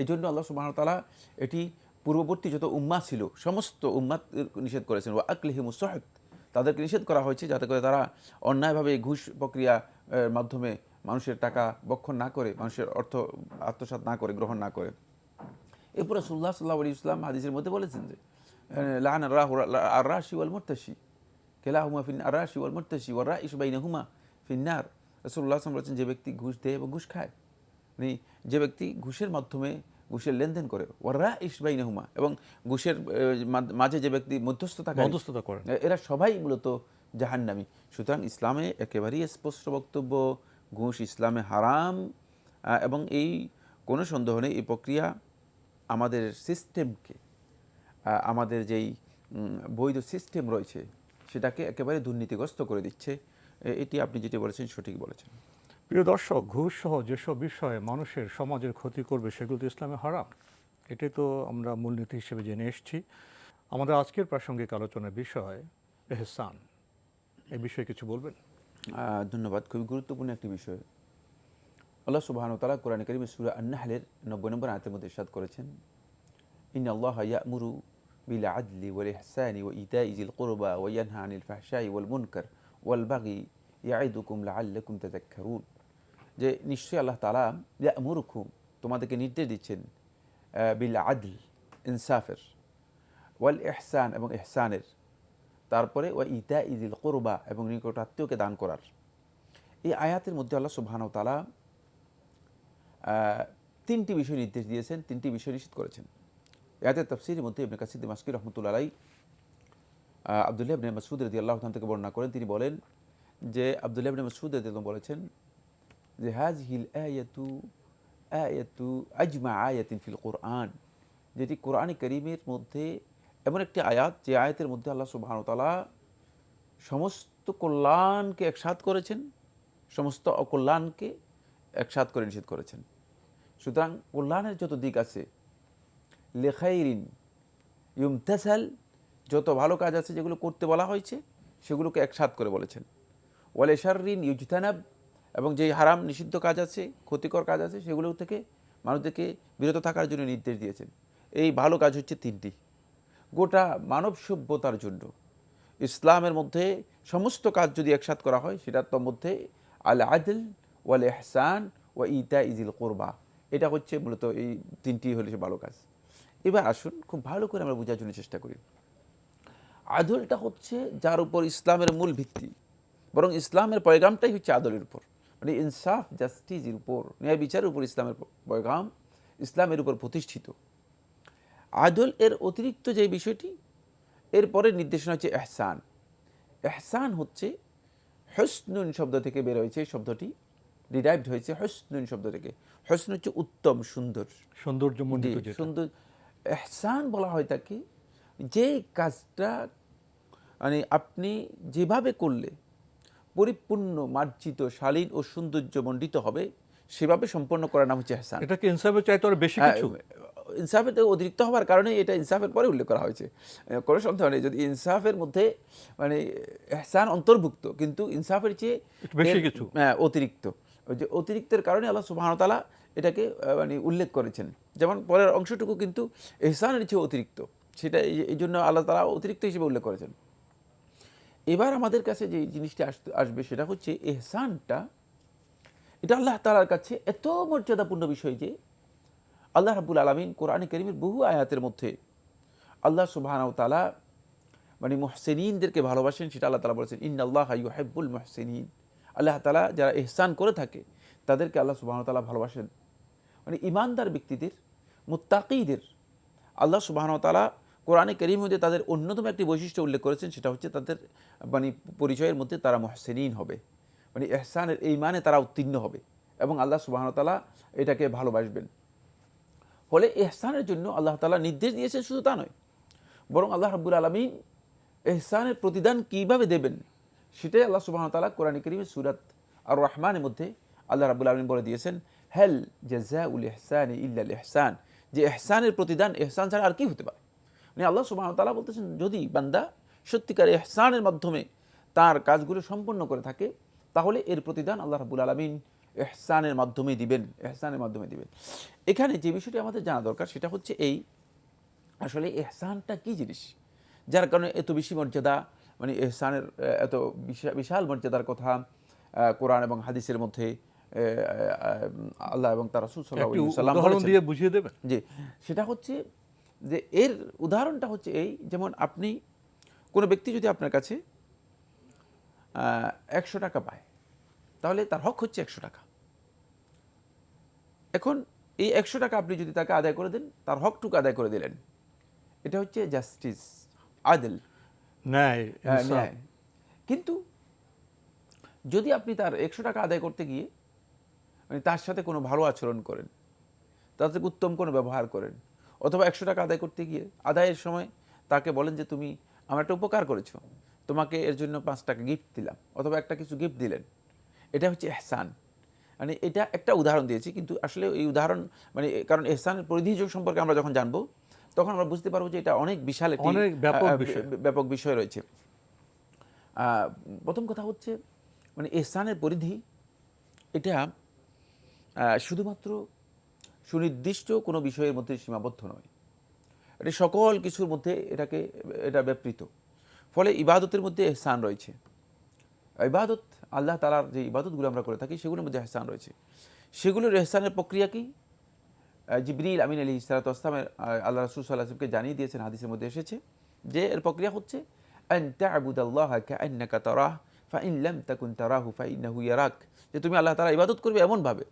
এই জন্য আল্লাহ সুবহানাহু ওয়া তাআলা এটি পূর্ববর্তী যত উম্মাহ ছিল সমস্ত উম্মাহ নিষেধ করেছেন। ওয়া আকলিহিমুস সুহত, তাদেরকে নিষেধ করা হয়েছে যাতে করে তারা অন্যায়ভাবে ঘুষ প্রক্রিয়া মাধ্যমে মানুষের টাকা ভক্ষণ না করে, মানুষের অর্থ আত্মসাৎ না করে, গ্রহণ না করে। এরপর রাসূলুল্লাহ সাল্লাল্লাহু আলাইহি ওয়াসাল্লাম হাদিসের মধ্যে বলেছেন যে লাআনা আল্লাহু আর-রাশি ওয়াল মুরতাশি কিলাহুমা ফিন আর-রাশি ওয়াল মুরতাশি ওয়ার রাইশু বাইনাহুমা ফিন নার। রাসূলুল্লাহ সাল্লাল্লাহু আলাইহি ওয়াসাল্লাম বলেছেন, যে ব্যক্তি ঘুষ দেয় এবং ঘুষ খায়, মানে যে ব্যক্তি ঘুষের মাধ্যমে ঘুষের লেনদেন করে, ওয়ার রাইশ বাইনাহুমা, এবং ঘুষের মাঝে যে ব্যক্তি মধ্যস্থতা করে, এরা সবাই মূলত জাহান্নামী। সুতরাং ইসলামে একেবারেই স্পষ্ট বক্তব্য, ঘুষ ইসলামে হারাম। এবং এই কোনো সন্দেহ নেই এই প্রক্রিয়া আমাদের সিস্টেমকে, আমাদের যেই বৈধ সিস্টেম রয়েছে সেটাকে একেবারে দুর্নীতিগ্রস্ত করে দিচ্ছে। এটি আপনি যেটি বলেছেন সঠিক বলেছেন। প্রিয় দর্শক, ঘুষ সহ যেসব বিষয়ে মানুষের সমাজের ক্ষতি করবে সেগুলো তো ইসলামে হারাম। এটাই তো আমরা মূলনীতি হিসেবে জেনে এসেছি। আমাদের আজকের প্রাসঙ্গিক আলোচনার বিষয় এহসান। এই বিষয়ে কিছু বলবেন? ধন্যবাদ। খুবই গুরুত্বপূর্ণ একটি বিষয়। আল্লাহ সুবহানাহু ওয়া তাআলা কোরআন কারীমের সূরা আন-নাহলের 90 নম্বর আয়াতের মধ্যে ইরশাদ করেছেন, ইন্নাল্লাহা ইয়া'মুরু বিল আদলি ওয়াল ইহসানি ওয়া ইতাই যিল কুরবা ওয়া ইয়ানহা আনিল ফাহশাই ওয়াল মুনকার ওয়াল বাগি ইয়া'iদুকুম লাআল্লাকুম তাযাক্কারুন। যে নিশ্চয়ই আল্লাহ তাআলা ইয়া'মুরুকুম, তোমাদেরকে নির্দেশ দিচ্ছেন, বিল আদল, ইনসাফের, ওয়াল ইহসান, এবং ইহসানের, তারপরে ওয়া ইতাই যিল কুরবা, এবং নিকটাত্মীয়কে দান করার। এই আয়াতের মধ্যে আল্লাহ সুবহানাহু ওয়া তাআলা তিনটি বিষয় নির্দেশ দিয়েছেন, তিনটি বিষয় নিষেধ করেছেন। আয়াতের তাফসীরের মধ্যে ইবনে কাসীর দিমাশকি রাহমাতুল্লাহ আলাইহি আব্দুল্লাহ ইবনে মাসউদ রাদিয়াল্লাহু তাআলা থেকে বর্ণনা করেন, তিনি বলেন যে আব্দুল্লাহ ইবনে মাসউদ রাদিয়াল্লাহু বলেছেন যে হাযিহিল আয়াতু আজমা আয়াতিন ফিল কুরআন, যেটি কোরআনে কারীমের মধ্যে এমন একটি আয়াত যে আয়াতের মধ্যে আল্লাহ সুবহানাহু ওয়া তাআলা সমস্ত কল্যাণকে একসাথ করেছেন, সমস্ত অকল্যাণকে একসাথ করে নিষেধ করেছেন। সুতরাং কল্যাণের যত দিক আছে, লেখাইরিন ইউমতাসাল, যত ভালো কাজ আছে যেগুলো করতে বলা হয়েছে সেগুলোকে একসাথ করে বলেছেন। ওয়ালে শাররিন ইউজতানাব, এবং যেই হারাম নিষিদ্ধ কাজ আছে, ক্ষতিকর কাজ আছে, সেগুলো থেকে মানুষদেরকে বিরত থাকার জন্য নির্দেশ দিয়েছেন। এই ভালো কাজ হচ্ছে তিনটি। গোটা মানব সভ্যতার জন্য ইসলামের মধ্যে সমস্ত কাজ যদি একসাথ করা হয় সেটার তো মধ্যে আল আদল ওয়াল ইহসান ওয়া ইতাই যিল কুরবা, এটা হচ্ছে মূলত এই তিনটি হলো ভালো কাজ। এবার আসুন খুব ভালো করে আমরা বোঝার জন্য চেষ্টা করি। আদলটা হচ্ছে যার উপর ইসলামের মূল ভিত্তি, বরং ইসলামের পয়গামটাই হচ্ছে আদলের উপর, মানে ইনসাফ জাস্টিসের উপর, ন্যায় বিচারের উপর ইসলামের পয়গাম ইসলামের উপর প্রতিষ্ঠিত। আদল এর অতিরিক্ত যে বিষয়টি, এরপরে নির্দেশনা হচ্ছে এহসান। এহসান হচ্ছে হুসনুন শব্দ থেকে বের হয়েছে, এই শব্দটি ডিরাইভড হয়েছে হুসনুন শব্দ থেকে। হুসন হচ্ছে উত্তম, সুন্দর, সৌন্দর্যমণ্ডিত জি, যেটা। সুন্দর। এহসান বলা হয় তাকে যে কাজটা মানে আপনি যেভাবে করলে পরিপূর্ণ, মার্জিত, শালীন ও সৌন্দর্যমণ্ডিত হবে, সেভাবে সম্পন্ন করার নাম হচ্ছে এহসান। এটা কি ইনসাফের চাইতে আরো বেশি কিছু? ইনসাফের তো অতিরিক্ত হওয়ার কারণে এটা ইনসাফের পরে উল্লেখ করা হয়েছে, কোনো সন্দেহ নেই। যদি ইনসাফের মধ্যে মানে এহসান অন্তর্ভুক্ত, কিন্তু ইনসাফের চেয়ে বেশি কিছু, অতিরিক্ত। ওই যে অতিরিক্তের কারণে আল্লাহ সুবহানাহু ওয়া তাআলা এটাকে মানে উল্লেখ করেছেন। যেমন পরের অংশটুকু কিন্তু এহসানের চেয়ে অতিরিক্ত, সেটা এই জন্য আল্লাহ তাআলা অতিরিক্ত হিসেবে উল্লেখ করেছেন। এবার আমাদের কাছে যে জিনিসটা আসবে সেটা হচ্ছে এহসানটা, এটা আল্লাহ তাআলার কাছে এত মর্যাদাপূর্ণ বিষয় যে আল্লাহ রাব্বুল আলামিন কোরআনে কারীমের বহু আয়াতের মধ্যে আল্লাহ সুবহানাহু ওয়া তাআলা মানে মুহসিনিনদেরকে ভালোবাসেন, সেটা আল্লাহ তাআলা বলেছেন ইন্নাল্লাহা ইউহিব্বুল মুহসিনিন। আল্লাহ তাআলা যারা ইহসান করে থাকে তাদেরকে আল্লাহ সুবহানাহু ওয়া তাআলা ভালোবাসেন। মানে ঈমানদার ব্যক্তিদের, মুত্তাকীদের আল্লাহ সুবহানাহু ওয়া তাআলা কোরআনে কারীমের মধ্যে তাদের অন্যতম একটি বৈশিষ্ট্য উল্লেখ করেছেন, সেটা হচ্ছে তাদের মানে পরিচয়ের মধ্যে তারা মুহসিনিন হবে, মানে ইহসানের এই মানে তারা উত্তীর্ণ হবে এবং আল্লাহ সুবহানাহু ওয়া তাআলা এটাকে ভালোবাসবেন। ফলে ইহসানের জন্য আল্লাহ তাআলা নির্দেশ দিয়েছেন, শুধু তা নয়, বরং আল্লাহ রাব্বুল আলামিন ইহসানের প্রতিদান কীভাবে দেবেন সেটাই আল্লাহ সুবহানাহু ওয়া তাআলা কোরআনে কারীমের সূরাত আর রহমানের মধ্যে আল্লাহ রাব্বুল আলামিন বলে দিয়েছেন, হাল জাযাউল ইহসানি ইল্লাল ইহসান, যে ইহসানের প্রতিদান ইহসান ছাড়া আর কি হতে পারে। মানে আল্লাহ সুবহানাহু ওয়া তাআলা বলতেছেন, যদি বান্দা সত্যিকার ইহসানের মাধ্যমে তার কাজগুলো সম্পন্ন করে থাকে, তাহলে এর প্রতিদান আল্লাহ রাব্বুল আলামিন ইহসানের মাধ্যমে দিবেন, ইহসানের মাধ্যমে দিবেন। এখানে যে বিষয়টি আমাদের জানা দরকার সেটা হচ্ছে এই, আসলে ইহসানটা কী জিনিস, যার কারণে এত বেশি মর্যাদা, মানে ইহসানের এত বিশাল মর্যাদার কথা কোরআন এবং হাদিসের মধ্যে আল্লাহ এবং তার রাসূল সাল্লাল্লাহু আলাইহি ওয়াসাল্লাম উদাহরণ দিয়ে বুঝিয়ে দেবেন। জি, সেটা হচ্ছে যে এর উদাহরণটা হচ্ছে এই, যেমন আপনি কোনো ব্যক্তি যদি আপনার কাছে 100 টাকা পায়, তাহলে তার হক হচ্ছে 100 টাকা। এখন এই 100 টাকা আপনি যদি তাকে আদায় করে দেন, তার হকটুকু আদায় করে দিলেন, এটা হচ্ছে জাস্টিস, আদল, ন্যায়। কিন্তু যদি আপনি তার 100 টাকা আদায় করতে গিয়ে মানে তার সাথে কোনো ভালো আচরণ করেন, তার থেকে উত্তম কোনো ব্যবহার করেন, অথবা 100 টাকা আদায় করতে গিয়ে আদায়ের সময় তাকে বলেন যে তুমি আমার একটা উপকার করেছো, তোমাকে এর জন্য 5 টাকা গিফট দিলাম, অথবা একটা কিছু গিফট দিলেন, এটা হচ্ছে ইহসান। মানে এটা একটা উদাহরণ দিয়েছি, কিন্তু আসলে এই উদাহরণ মানে কারণ ইহসানের পরিধি সম্পর্কে আমরা যখন জানবো তখন আমরা বুঝতে পারবো যে এটা অনেক বিশাল একটি ব্যাপক বিষয় রয়েছে। প্রথম কথা হচ্ছে মানে ইহসানের পরিধি এটা শুধুমাত্র সুনির্দিষ্ট কোনো বিষয়ের মধ্যে সীমাবদ্ধ নয়, এটা সকল কিছুর মধ্যে এটা ব্যাপৃত। ফলে ইবাদতের মধ্যে ইহসান রয়েছে। ইবাদত, আল্লাহ তাআলার যে ইবাদতগুলো আমরা করে থাকি সেগুলোর মধ্যে ইহসান রয়েছে। সেগুলোর ইহসানের প্রক্রিয়া কি? জিবরিল আমিন আলাইহিস সালাতু ওয়াস সালাম আল্লাহ রাসূল সাল্লাল্লাহু আলাইহি ওয়াসাল্লামকে জানিয়ে দিয়েছেন, হাদিসের মধ্যে এসেছে যে এর প্রক্রিয়া হচ্ছে আন তা'বুদাল্লাহা কাআন্নাকা তারাহ ফাইন লাম তাকুন তারাহু ফাইন্নাহু ইয়ারাক, যে তুমি আল্লাহ তাআলা ইবাদত করবে এমনভাবে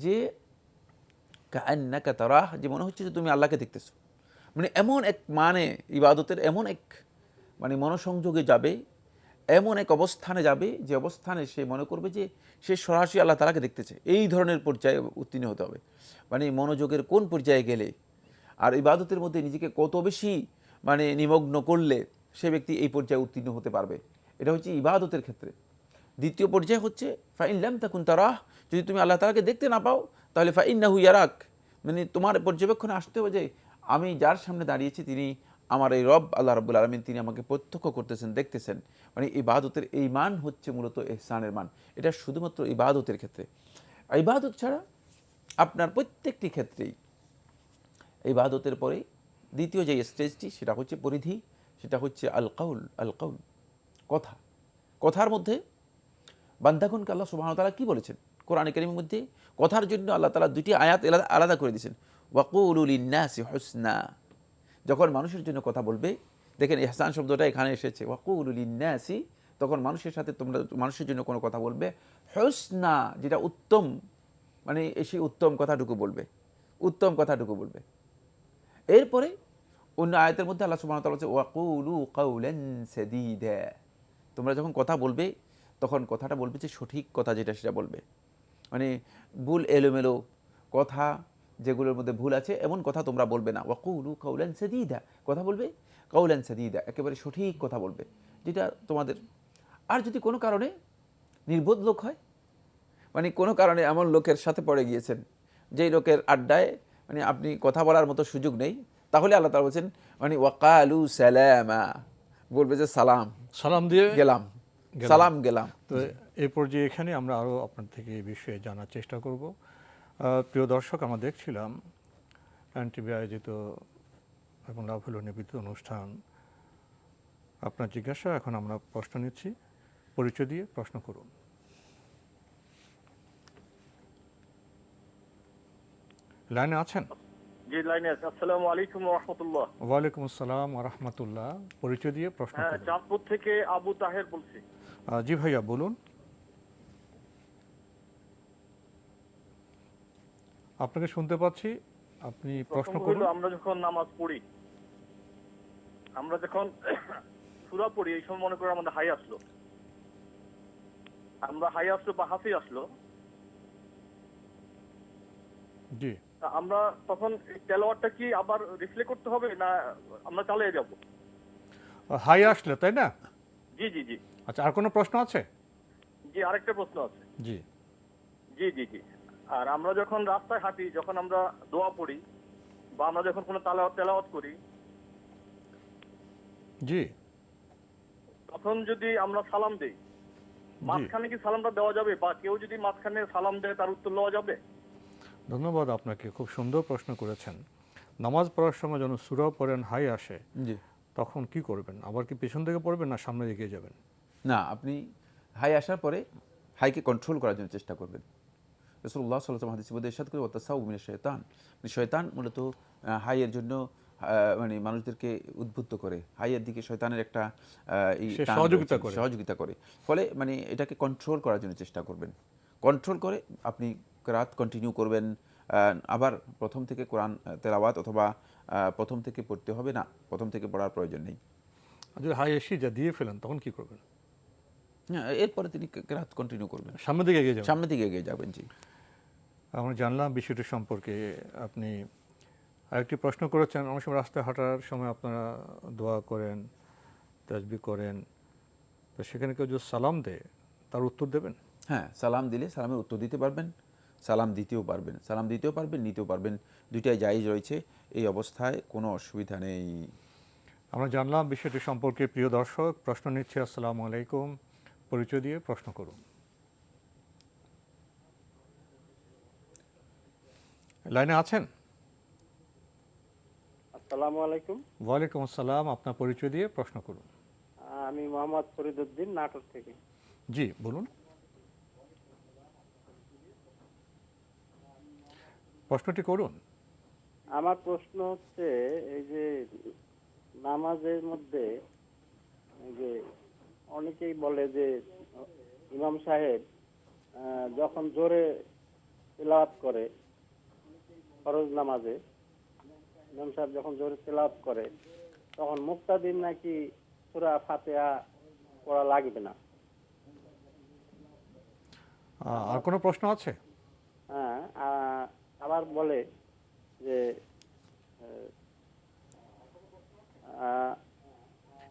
যে কাআন্নাকা তারাহ, যে মনে হচ্ছে যে তুমি আল্লাহকে দেখতেছো। মানে এমন এক মানে ইবাদতের এমন এক মানে মনোসংযোগে যাবে, এমন এক অবস্থানে যাবে যে অবস্থানে সে মনে করবে যে সে সরাসরি আল্লাহ তাআলাকে দেখতেছে। এই ধরনের পর্যায়ে উত্তীর্ণ হতে হবে। মানে মনোযোগের কোন পর্যায়ে গেলে আর ইবাদতের মধ্যে নিজেকে কত বেশি মানে নিমগ্ন করলে সে ব্যক্তি এই পর্যায়ে উত্তীর্ণ হতে পারবে, এটা হচ্ছে ইবাদতের ক্ষেত্রে। দ্বিতীয় পর্যায়ে হচ্ছে ফাইন লাম তাকুন তারাহ, যদি তুমি আল্লাহ তাআলাকে দেখতে না পাও তাহলে ফাইন্নাহু ইয়ারাক, মানে তোমার পর্যবেক্ষণে আসতে হবে যে আমি যার সামনে দাঁড়িয়েছি তিনি আমার এই রব আল্লাহ রাব্বুল আলামিন, তিনি আমাকে প্রত্যক্ষ করতেছেন, দেখতেছেন। মানে ইবাদতের এই মান হচ্ছে মূলত ইহসানের মান। এটা শুধুমাত্র ইবাদতের ক্ষেত্রে। ইবাদত ছাড়া আপনার প্রত্যেকটি ক্ষেত্রেই ইবাদতের পরে দ্বিতীয় যে স্টেজটি সেটা হচ্ছে পরিধি, সেটা হচ্ছে আল কাউল, কথা। কথার মধ্যে বান্দাগণকে আল্লাহ সুবহানাহু ওয়া তাআলা কি বলেছেন কোরআনে কারীমের মধ্যে? কথার জন্য আল্লাহ তাআলা দুটি আয়াত আলাদা করে দিয়েছেন, ওয়াকুলু লিন-নাসি হুসনা, যখন মানুষের জন্য কথা বলবে, দেখেন ইহসান শব্দটা এখানে এসেছে, ওয়াকুলু লিন-নাসি, তখন মানুষের সাথে তোমরা মানুষের জন্য কোনো কথা বলবে, হুসনা, যেটা উত্তম, মানে সেই উত্তম কথাটুকু বলবে। এরপরে অন্য আয়াতের মধ্যে আল্লাহ সুবহানাহু ওয়া তাআলা বলেছে ওয়াকুলু কাওলান সাদীদা, তোমরা যখন কথা বলবে তখন কথাটা বলবে যে সঠিক কথা যেটা সেটা বলবে, মানে ভুল এলোমেলো কথা যেগুলোর মধ্যে ভুল আছে এমন কথা তোমরা বলবে না। ওয়াকুলু কাউলান সাদীদা, কথা বলবে কাউলান সাদীদা, একেবারে সঠিক কথা বলবে যেটা তোমাদের। আর যদি কোনো কারণে নির্বোধ লোক হয়, মানে কোনো কারণে এমন লোকের সাথে পড়ে গিয়েছেন যেই লোকের আড্ডায় মানে আপনি কথা বলার মতো সুযোগ নেই, তাহলে আল্লাহ তাআলা বলছেন মানে ওয়াকালু সালামা, বলবে যে সালাম, সালাম দিয়ে গেলাম, সালাম গেলাম। তো এই পর্যায়ে এখানে আমরা আরও আপনার থেকে এই বিষয়ে জানার চেষ্টা করব। প্রিয় দর্শক, আমরা দেখছিলাম এনটিভি আয়োজিত এবং লাভুল নিবেদিত অনুষ্ঠান আপনার জিজ্ঞাসা। এখন আমরা প্রশ্ন নিচ্ছি, পরিচয় দিয়ে প্রশ্ন করুন। লাইনে আছেন? জি, লাইনে আছে। আসসালামু আলাইকুম ওয়া রাহমাতুল্লাহ। ওয়ালাইকুম আসসালাম ওয়া রাহমাতুল্লাহ। পরিচয় দিয়ে প্রশ্ন করুন। চাঁদপুর থেকে আবু তাহের বলছি। জি ভাইয়া বলুন। আপনাকে শুনতে পাচ্ছি, আপনি প্রশ্ন করুন। আমরা যখন নামাজ পড়ি, আমরা যখন সূরা পড়ি, এই সময় মনে করি আমাদের হাই আসলো, আমরা হাই আসলো বা হাফি আসলো, জি, আমরা তখন তেলাওয়াতটা কি আবার রিপ্লে করতে হবে না আমরা চালিয়ে যাব? হাই আসলে, তাই না? জি জি জি। আচ্ছা, আর কোনো প্রশ্ন আছে? জি, আরেকটা প্রশ্ন আছে। জি জি জি জি। আর আমরা যখন রাস্তায় হাঁটি, যখন আমরা দোয়া পড়ি বা আমরা যখন কোনো তেলাওয়াত করি, জি, তখন যদি আমরা সালাম দেই, মাঝখানে কি সালামটা দেওয়া যাবে, বা কেউ যদি মাঝখানে সালাম দেয় তার উত্তর দেওয়া যাবে? ধন্যবাদ আপনাকে, খুব সুন্দর প্রশ্ন করেছেন। নামাজ পড়ার সময় যখন সূরা পড়েন হাই আসে, জি, তখন কি করবেন? আবার কি পেছন থেকে পড়বেন না সামনে দিকে যাবেন? না, আপনি হাই আসার পরে হাইকে কন্ট্রোল করার জন্য চেষ্টা করবেন। রাসূলুল্লাহ সাল্লাল্লাহু আলাইহি ওয়াসাল্লাম হাদিসে বলে ইরশাদ করে ওয়াতাসাউ মিনাশ শাইতান, শয়তান মূলত হাইয়ের জন্য মানে মানুষদেরকে উদ্বুদ্ধ করে, হাইয়ের দিকে শয়তানের একটা সহযোগিতা করে, ফলে মানে এটাকে কন্ট্রোল করার জন্য চেষ্টা করবেন। কন্ট্রোল করে আপনি রাত কন্টিনিউ করবেন। আবার প্রথম থেকে কোরআন তেলাওয়াত অথবা প্রথম থেকে পড়তে হবে না, প্রথম থেকে পড়ার প্রয়োজন নেই। যদি হাই এসে যা দিয়ে ফেলেন তখন কি করবেন? হ্যাঁ, এরপরে তিনি রাত কন্টিনিউ করবেন, সামনের দিকে এগিয়ে যাবেন। সামনের দিকে এগিয়ে যাবেন। জি, আমরা জানলাম বিষয়টি সম্পর্কে। আপনি আরেকটি প্রশ্ন করেছেন, অনেক সময় রাস্তায় হাঁটার সময় আপনারা দোয়া করেন, তাসবিহ করেন, তো সেখানে কেউ যদি সালাম দেয় তার উত্তর দেবেন? হ্যাঁ, সালাম দিলে সালামের উত্তর দিতে পারবেন, সালাম দিতেও পারবেন, সালাম দিতেও পারবেন, নিতেও পারবেন, দুইটাই জায়েজ রয়েছে, এই অবস্থায় কোনো অসুবিধা নেই। আমরা জানলাম বিষয়টি সম্পর্কে। প্রিয় দর্শক, প্রশ্ন নিচ্ছে। আসসালামু আলাইকুম, পরিচয় দিয়ে প্রশ্ন করুন। লাইনে আছেন? আসসালামু আলাইকুম। ওয়ালাইকুম আসসালাম, আপনার পরিচয় দিয়ে প্রশ্ন করুন। আমি মোহাম্মদ ফরিদউদ্দিন, নাটোর থেকে। জি বলুন, প্রশ্নটি করুন। আমার প্রশ্ন হচ্ছে, এই যে নামাজের মধ্যে যে অনেকেই বলে যে ইমাম সাহেব যখন জোরে তেলাওয়াত করে, ফরজ নামাজে ইমাম সাহেব যখন জোরে তেলাওয়াত করে তখন মুক্তাদির নাকি সূরা ফাতিহা পড়া লাগবে না। আর কোনো প্রশ্ন আছে? হ্যাঁ, আবার বলে যে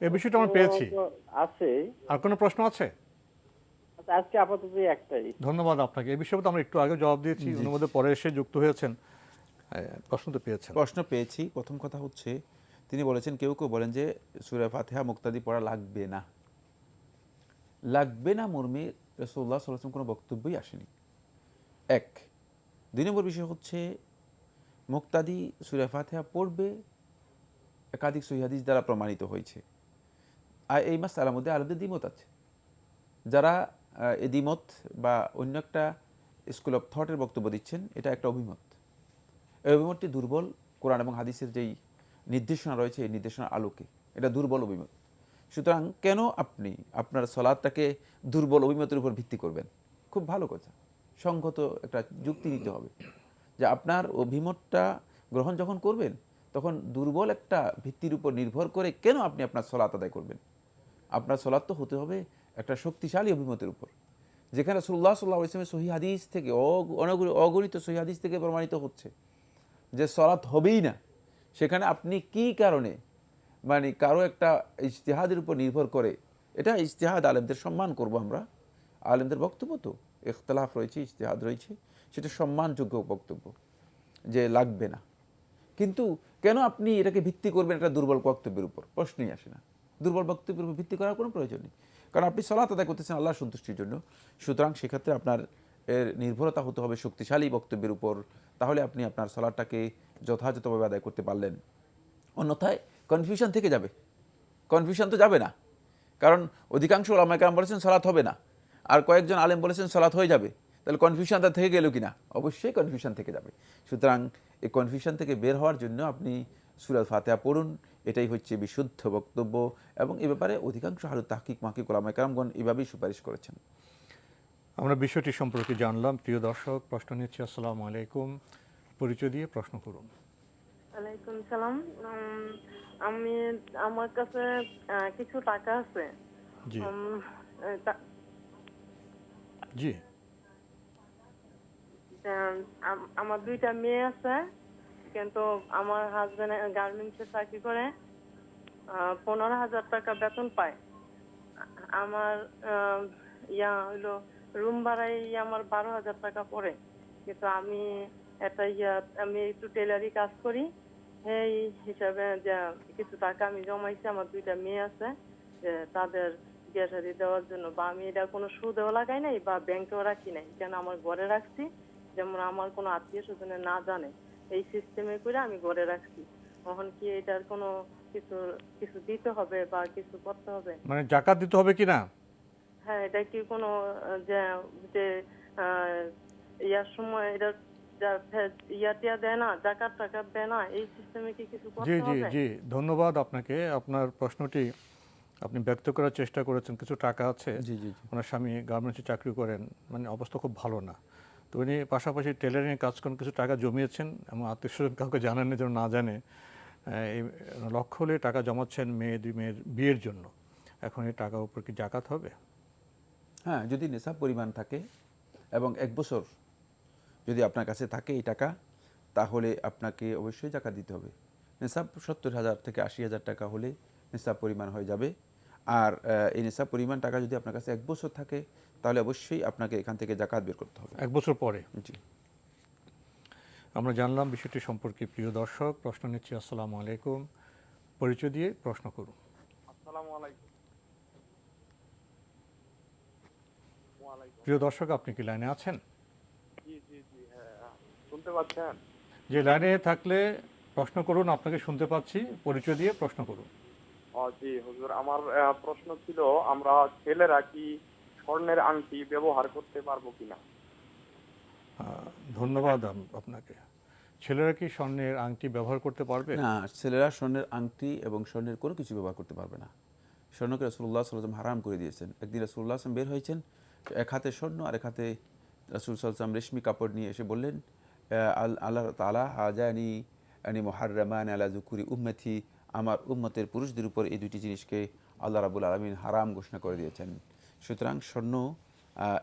এই বিষয়টা আমরা পেয়েছি। আছে। আর কোনো প্রশ্ন আছে? আজকে আপাতত একটাই। ধন্যবাদ আপনাকে। এই বিষয়ে তো আমরা একটু আগে জবাব দিয়েছি, অনুমোদন পরে এসে যুক্ত হয়েছেন, প্রশ্ন তো পেয়েছেন। প্রশ্ন পেয়েছি। প্রথম কথা হচ্ছে, তিনি বলেছেন, কেউ কেউ বলেন যে সূরা ফাতিহা মুক্তাদি পড়া লাগবে না। লাগবে না মর্মে রাসূলুল্লাহ সাল্লাল্লাহু আলাইহি ওয়াসাল্লাম কোনো বক্তব্যই আসেনি। এক। ২ নম্বর বিষয় হচ্ছে, মুক্তাদি সূরা ফাতিহা পড়বে, একাধিক সহিহ হাদিস দ্বারা প্রমাণিত হয়েছে। আর এই মাসআলার মধ্যে আলেমদের দ্বিমত আছে। যারা এই দ্বিমত বা অন্য একটা স্কুল অফ থটের বক্তব্য দিচ্ছেন, এটা একটা অভিমত। এই অভিমতটি দুর্বল। কোরআন এবং হাদিসের যেই নির্দেশনা রয়েছে, এই নির্দেশনার আলোকে এটা দুর্বল অভিমত। সুতরাং কেন আপনি আপনার সলাৎটাকে দুর্বল অভিমতের উপর ভিত্তি করবেন? খুব ভালো কথা, সংগত একটা যুক্তি দিতে হবে যে আপনার অভিমতটা গ্রহণ যখন করবেন তখন দুর্বল একটা ভিত্তির উপর নির্ভর করে কেন আপনি আপনার সলাত আদায় করবেন? আপনার সলাৎ তো হতে হবে একটা শক্তিশালী অভিমতের উপর, যেখানে রাসূলুল্লাহ সাল্লাল্লাহু আলাইহি ওয়াসাল্লামের সহিহ হাদিস থেকে অগণিত সহিহ হাদিস থেকে প্রমাণিত হচ্ছে যে সলাৎ হবেই না। সেখানে আপনি কি কারণে মানে কারো একটা ইজতিহাদের উপর নির্ভর করে, এটা ইজতিহাদ, আলেমদের সম্মান করব আমরা, আলেমদের বক্তব্য তো ইখতিলাফ রয়েছে, ইজতিহাদ রয়েছে, সেটা সম্মানযোগ্য বক্তব্য যে লাগবে না। কিন্তু কেন আপনি এটাকে ভিত্তি করবেন একটা দুর্বল বক্তব্যের উপর? প্রশ্নই আসে না। দুর্বল বক্তব্যের উপর ভিত্তি করার কোনো প্রয়োজন নেই, কারণ আপনি সালাত আদায় করতেছেন আল্লাহর সন্তুষ্টির জন্য। সুতরাং সেক্ষেত্রে আপনার এর নির্ভরতা হতে হবে শক্তিশালী বক্তব্যের উপর, তাহলে আপনি আপনার সালাতটাকে যথাযথভাবে আদায় করতে পারলেন। অন্যথায় কনফিউশন থেকে যাবে। কনফিউশন তো যাবে না, কারণ অধিকাংশ ওলামায়ে কেরাম বলেছেন সালাত হবে না, আর কয়েকজন আলেম বলেছেন সালাত হয়ে যাবে। তাহলে কনফিউশনটা থেকে গেল কিনা? অবশ্যই কনফিউশন থেকে যাবে। সুতরাং এই কনফিউশন থেকে বের হওয়ার জন্য আপনি সূরা ফাতিহা পড়ুন, এটাই হচ্ছে বিশুদ্ধ বক্তব্য। এবং এ ব্যাপারে অধিকাংশ আহলে তাহকিক মাহকিক ওলামায়ে কেরামগণ এভাবেই সুপারিশ করেছেন। আমরা বিষয়টি সম্পর্কে জানলাম। প্রিয় দর্শক, প্রশ্ন নিচ্ছি। আসসালামু আলাইকুম, পরিচয় দিয়ে প্রশ্ন করুন। ওয়ালাইকুম সালাম। আমার কাছে কিছু টাকা আছে। জি জি। আমার দুইটা মেয়ে আছে, কিন্তু আমার হাজবেন্ড গার্মেন্টসে চাকরি করে, 15,000 টাকা বেতন পায়। আমার হইলো রুম ভাড়াই আমার 12,000 টাকা পড়ে। কিন্তু আমি আমি একটু টেলারি কাজ করি, এই হিসাবে যে কিছু টাকা আমি জমাইছি। আমার দুইটা মেয়ে আছে, তাদের বিয়ে শাদী দেওয়ার জন্য, বা আমি এটা কোনো সুদেও লাগাই নাই বা ব্যাংকেও রাখি নাই, কেন আমার ঘরে রাখছি, যেমন আমার কোনো আত্মীয় স্বজনে না জানে, এই সিস্টেমে করে আমি ঘরে রাখছি। তখন কি এটার কোনো কিছু দিতে হবে বা কিছু করতে হবে? মানে জাকাত দিতে হবে কিনা? হ্যাঁ, এটা কি কোনো যে ইয়ার সময় এটা ইয়াটিয়া দেয় না, জাকাত টাকাত দেয় না, এই সিস্টেমে কি কিছু করতে জি জি হবে? জি, ধন্যবাদ আপনাকে। আপনার প্রশ্নটি আপনি ব্যক্ত করার চেষ্টা করেছেন। কিছু টাকা আছে, জি জি। ওনার স্বামী গার্মেন্টসে চাকরি করেন, মানে অবস্থা খুব ভালো না, তো উনি পাশাপাশি টেলারিংয়ে কাজ করেন, কিছু টাকা জমিয়েছেন এবং আত্মীয় স্বজন কাউকে জানানোর জন্য, না জানে এই লক্ষ্য হলে টাকা জমাচ্ছেন দুই মেয়ের বিয়ের জন্য। এখন এই টাকার উপর কি জাকাত হবে? হ্যাঁ, যদি নেশাব পরিমাণ থাকে এবং 1 বছর যদি আপনার কাছে থাকে এই টাকা, তাহলে আপনাকে অবশ্যই জাকাত দিতে হবে। নেশাব 70,000 থেকে 80,000 টাকা হলে নেশাব পরিমাণ হয়ে যাবে। আর এই নেশাব পরিমাণ টাকা যদি আপনার কাছে 1 বছর থাকে, তাহলে অবশ্যই আপনাকে এখান থেকে জাকাত বের করতে হবে 1 বছর পরে। জি, আমরা জানলাম বিষয়টি সম্পর্কে। প্রিয় দর্শক, প্রশ্ন নিচ্ছি। আসসালামু আলাইকুম, পরিচয় দিয়ে প্রশ্ন করুন। আসসালামু আলাইকুম। প্রিয় দর্শক, আপনি কি লাইনে আছেন? জি জি জি, হ্যাঁ, শুনতে পাচ্ছেন? যে লাইনে থাকলে প্রশ্ন করুন, আপনাকে শুনতে পাচ্ছি, পরিচয় দিয়ে প্রশ্ন করুন। জি হুজুর, আমার প্রশ্ন ছিল, আমরা ছেলেরা কি স্বর্ণের আংটি ব্যবহার করতে পারবো কিনা? ধন্যবাদ আপনাকে। ছেলেরা কি স্বর্ণের আংটি ব্যবহার করতে পারবে? না, ছেলেরা স্বর্ণের আংটি এবং স্বর্ণের কোনো কিছু ব্যবহার করতে পারবে না। স্বর্ণকে রাসূলুল্লাহ সাল্লাল্লাহু আলাইহি ওয়াসাল্লাম হারাম করে দিয়েছেন। একদিন রাসূলুল্লাহ সাল্লাল্লাহু আলাইহি ওয়াসাল্লাম বের হয়েছেন, এক হাতে স্বর্ণ আর এক হাতে রাসূল সাল্লাল্লাহু আলাইহি ওয়াসাল্লাম রেশমি কাপড় নিয়ে এসে বললেন, আল্লাহ তাআলা হাজানি মুহাররামান আলা যুকুরি উম্মতি, আমার উম্মতের পুরুষদের উপর এই দুটি জিনিসকে আল্লাহ রাব্বুল আলামিন হারাম ঘোষণা করে দিয়েছেন। সুতরাং স্বর্ণ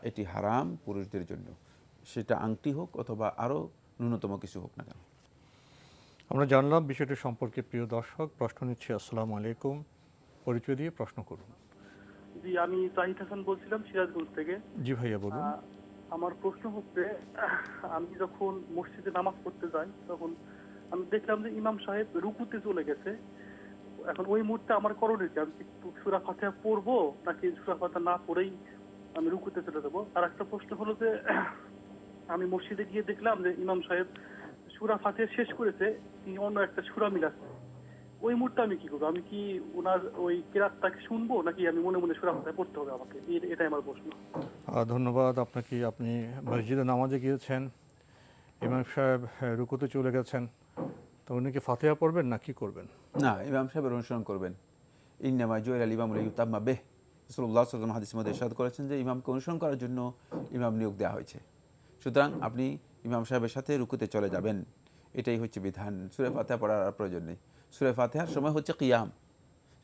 এটি হারাম পুরুষদের জন্য, সেটা আংটি হোক অথবা আরও ন্যূনতম কিছু হোক না কেন। আমরা জানলাম বিষয়টি সম্পর্কে। প্রিয় দর্শক, প্রশ্ন নিচ্ছি। আসসালামু আলাইকুম, পরিচয় দিয়ে প্রশ্ন করুন। জি, আমি জাহিদ হাসান বলছিলাম সিরাজগঞ্জ থেকে। জি ভাইয়া, বলুন। আমার প্রশ্ন হচ্ছে, আমি যখন মসজিদে নামাজ পড়তে যাই, তখন আমি দেখলাম যে ইমাম সাহেব রুকুতে চলে গেছে। এখন ওই মুহূর্তে আমার করণীয় কি? আমি কি সূরা ফাতিহা পড়বো, নাকি সূরা ফাতিহা না পড়েই আমি রুকুতে চলে যাবো? আর একটা প্রশ্ন হলো যে, আমি মসজিদে গিয়ে দেখলাম যে ইমাম সাহেব সূরা ফাতিহা শেষ করেছে, তিনি অন্য একটা সূরা মিলাচ্ছে। ওই মুহূর্তে আমি কি করবো? আমি কি ওনার ওই কিরাতটাকে শুনবো, নাকি আমি মনে মনে সূরা ফাতিহা পড়তে হবে আমাকে? এটাই আমার প্রশ্ন। ধন্যবাদ আপনাকে। আপনি মসজিদে নামাজে গিয়েছেন, ইমাম সাহেব রুকুতে চলে গেছেন, তো উনি কি ফাতিহা পড়বেন না কি করবেন? না, ইমাম সাহেবের অনুসরণ করবেন। ইন্নামা জুইলাল ইমামু লিইউতাম্মা বিহি, রাসূলুল্লাহ সাল্লাল্লাহু আলাইহি ওয়াসাল্লাম হাদিসের মধ্যে ইরশাদ করেছেন যে ইমামকে অনুসরণ করার জন্য ইমাম নিয়োগ দেওয়া হয়েছে। সুতরাং আপনি ইমাম সাহেবের সাথে রুকুতে চলে যাবেন, এটাই হচ্ছে বিধান। সূরা ফাতিহা পড়ার আর প্রয়োজন নেই। সূরা ফাতিহার সময় হচ্ছে কিয়াম,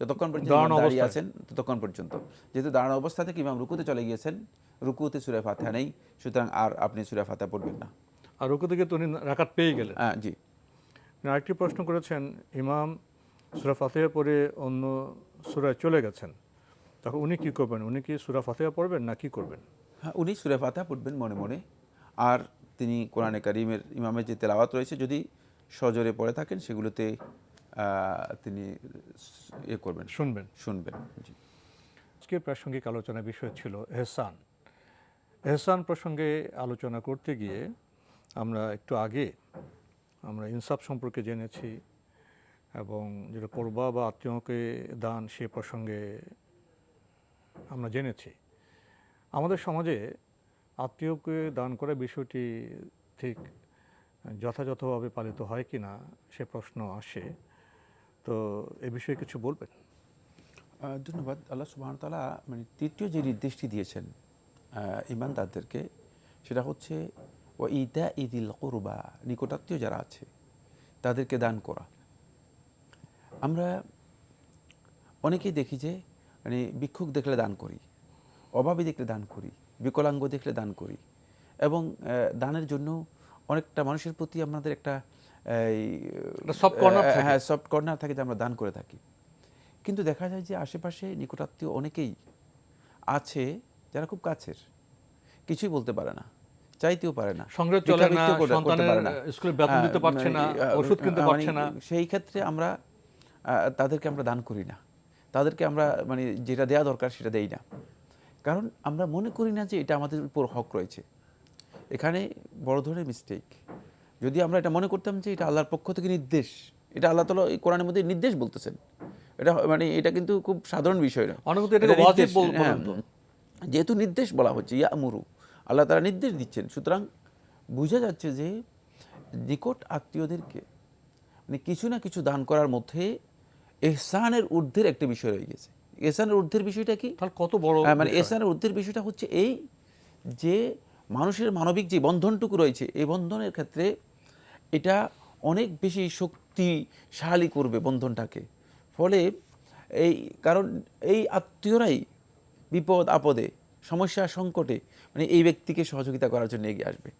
যতক্ষণ পর্যন্ত দাঁড়ানো ইমাম দাঁড়িয়ে অবস্থায়। আছেন ততক্ষণ পর্যন্ত। যেহেতু দাঁড়ানো অবস্থা থেকে ইমাম রুকুতে চলে গিয়েছেন, রুকুতে সূরা ফাতিহা নেই, সুতরাং আর আপনি সূরা ফাতিহা পড়বেন না। আর রুকু থেকে তো উনি রাকাত পেয়ে গেলেন। জি। আরেকটি প্রশ্ন করেছেন, ইমাম সূরা ফাতিহা পড়ে অন্য সূরায় চলে গেছেন, তখন উনি কি করবেন? উনি কি সূরা ফাতিহা পড়বেন না কি করবেন? হ্যাঁ, উনি সূরা ফাতিহা পড়বেন মনে মনে, আর তিনি কোরআনে কারিমের ইমামের যে তেলাওয়াত রয়েছে যদি সজোরে পড়ে থাকেন সেগুলোতে তিনি করবেন, শুনবেন। জি। আজকের প্রাসঙ্গিক আলোচনার বিষয় ছিল এহসান। এহসান প্রসঙ্গে আলোচনা করতে গিয়ে আমরা একটু আগে আমরা ইনসাফ সম্পর্কে জেনেছি এবং যেটা কোরবা বা আত্মীয়কে দান সে প্রসঙ্গে আমরা জেনেছি। আমাদের সমাজে আত্মীয়কে দান করার বিষয়টি ঠিক যথাযথভাবে পালিত হয় কি না সে প্রশ্ন আসে, তো এ বিষয়ে কিছু বলবেন? ধন্যবাদ। আল্লাহ সুবহানাহু ওয়া তাআলা মানে তৃতীয় যে নির্দেশটি দিয়েছেন ঈমানদারদেরকে, সেটা হচ্ছে ওয়া ইতাই যিল কুরবা, নিকটাত্মীয় যারা আছে তাদেরকে দান করা। আমরা অনেকেই দেখি যে মানে ভিক্ষুক দেখলে দান করি, অভাবী দেখলে দান করি, বিকলাঙ্গ দেখলে দান করি, এবং দানের জন্য অনেকটা মানুষের প্রতি আমাদের একটা সফট কর্নার থাকে যে আমরা দান করে থাকি। কিন্তু দেখা যায় যে আশেপাশে নিকটাত্মীয় অনেকেই আছে যারা খুব কাছের, কিছুই বলতে পারে না, চাইতেও পারে না, সেই ক্ষেত্রে আমরা তাদেরকে আমরা দান করি না, তাদেরকে আমরা মানে যেটা দেওয়া দরকার সেটা দেই না, কারণ আমরা মনে করি না যে এটা আমাদের উপর হক রয়েছে। এখানে বড় ধরনের মিস্টেক। যদি আমরা এটা মনে করতাম যে এটা আল্লাহর পক্ষ থেকে নির্দেশ, এটা আল্লাহ তাআলা এই কোরআনের মধ্যে নির্দেশ বলতেছেন, এটা মানে এটা কিন্তু খুব সাধারণ বিষয় না। যেহেতু নির্দেশ বলা হচ্ছে ইয়ামুরু, আল্লাহ তাআলা নির্দেশ দিচ্ছেন, সুতরাং বোঝা যাচ্ছে যে নিকট আত্মীয়দেরকে মানে কিছু না কিছু দান করার মধ্যে ইহসানের ঊর্ধ্বের একটা বিষয় রয়ে গেছে। ইহসানের ঊর্ধ্বের বিষয়টা কি? কত বড় মানে ইহসানের ঊর্ধ্বের বিষয়টা হচ্ছে এই যে মানুষের মানবিক যে বন্ধনটুকু রয়েছে, এই বন্ধনের ক্ষেত্রে এটা অনেক বেশি শক্তিশালী করবে বন্ধনটাকে। ফলে এই কারণ এই আত্মীয়রাই বিপদ আপদে সমস্যা সংকটে মানে এই ব্যক্তিকে সহযোগিতা করার জন্য এগিয়ে আসবে।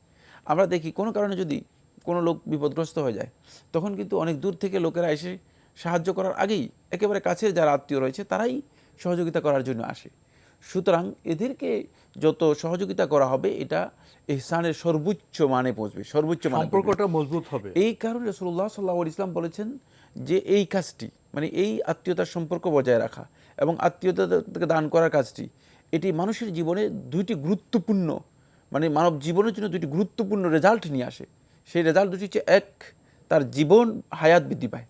আমরা দেখি কোনো কারণে যদি কোনো লোক বিপদগ্রস্ত হয়ে যায়, তখন কিন্তু অনেক দূর থেকে লোকেরা এসে সাহায্য করার আগেই একেবারে কাছের যারা আত্মীয় রয়েছে তারাই সহযোগিতা করার জন্য আসে। সুতরাং এদেরকে যত সহযোগিতা করা হবে এটা ইহসানের সর্বোচ্চ মানে পৌঁছবে, সর্বোচ্চ সম্পর্কটা মজবুত হবে। এই কারণে রাসূলুল্লাহ সাল্লাল্লাহু আলাইহি ওয়াসাল্লাম বলেছেন যে এই কাজটি মানে এই আত্মীয়তার সম্পর্ক বজায় রাখা এবং আত্মীয়তাকে দান করার কাজটি, এটি মানুষের জীবনে দুইটি গুরুত্বপূর্ণ মানে মানব জীবনের জন্য দুইটি গুরুত্বপূর্ণ রেজাল্ট নিয়ে আসে। সেই রেজাল্ট দুটি হচ্ছে, এক, তার জীবন হায়াত বৃদ্ধি পায়,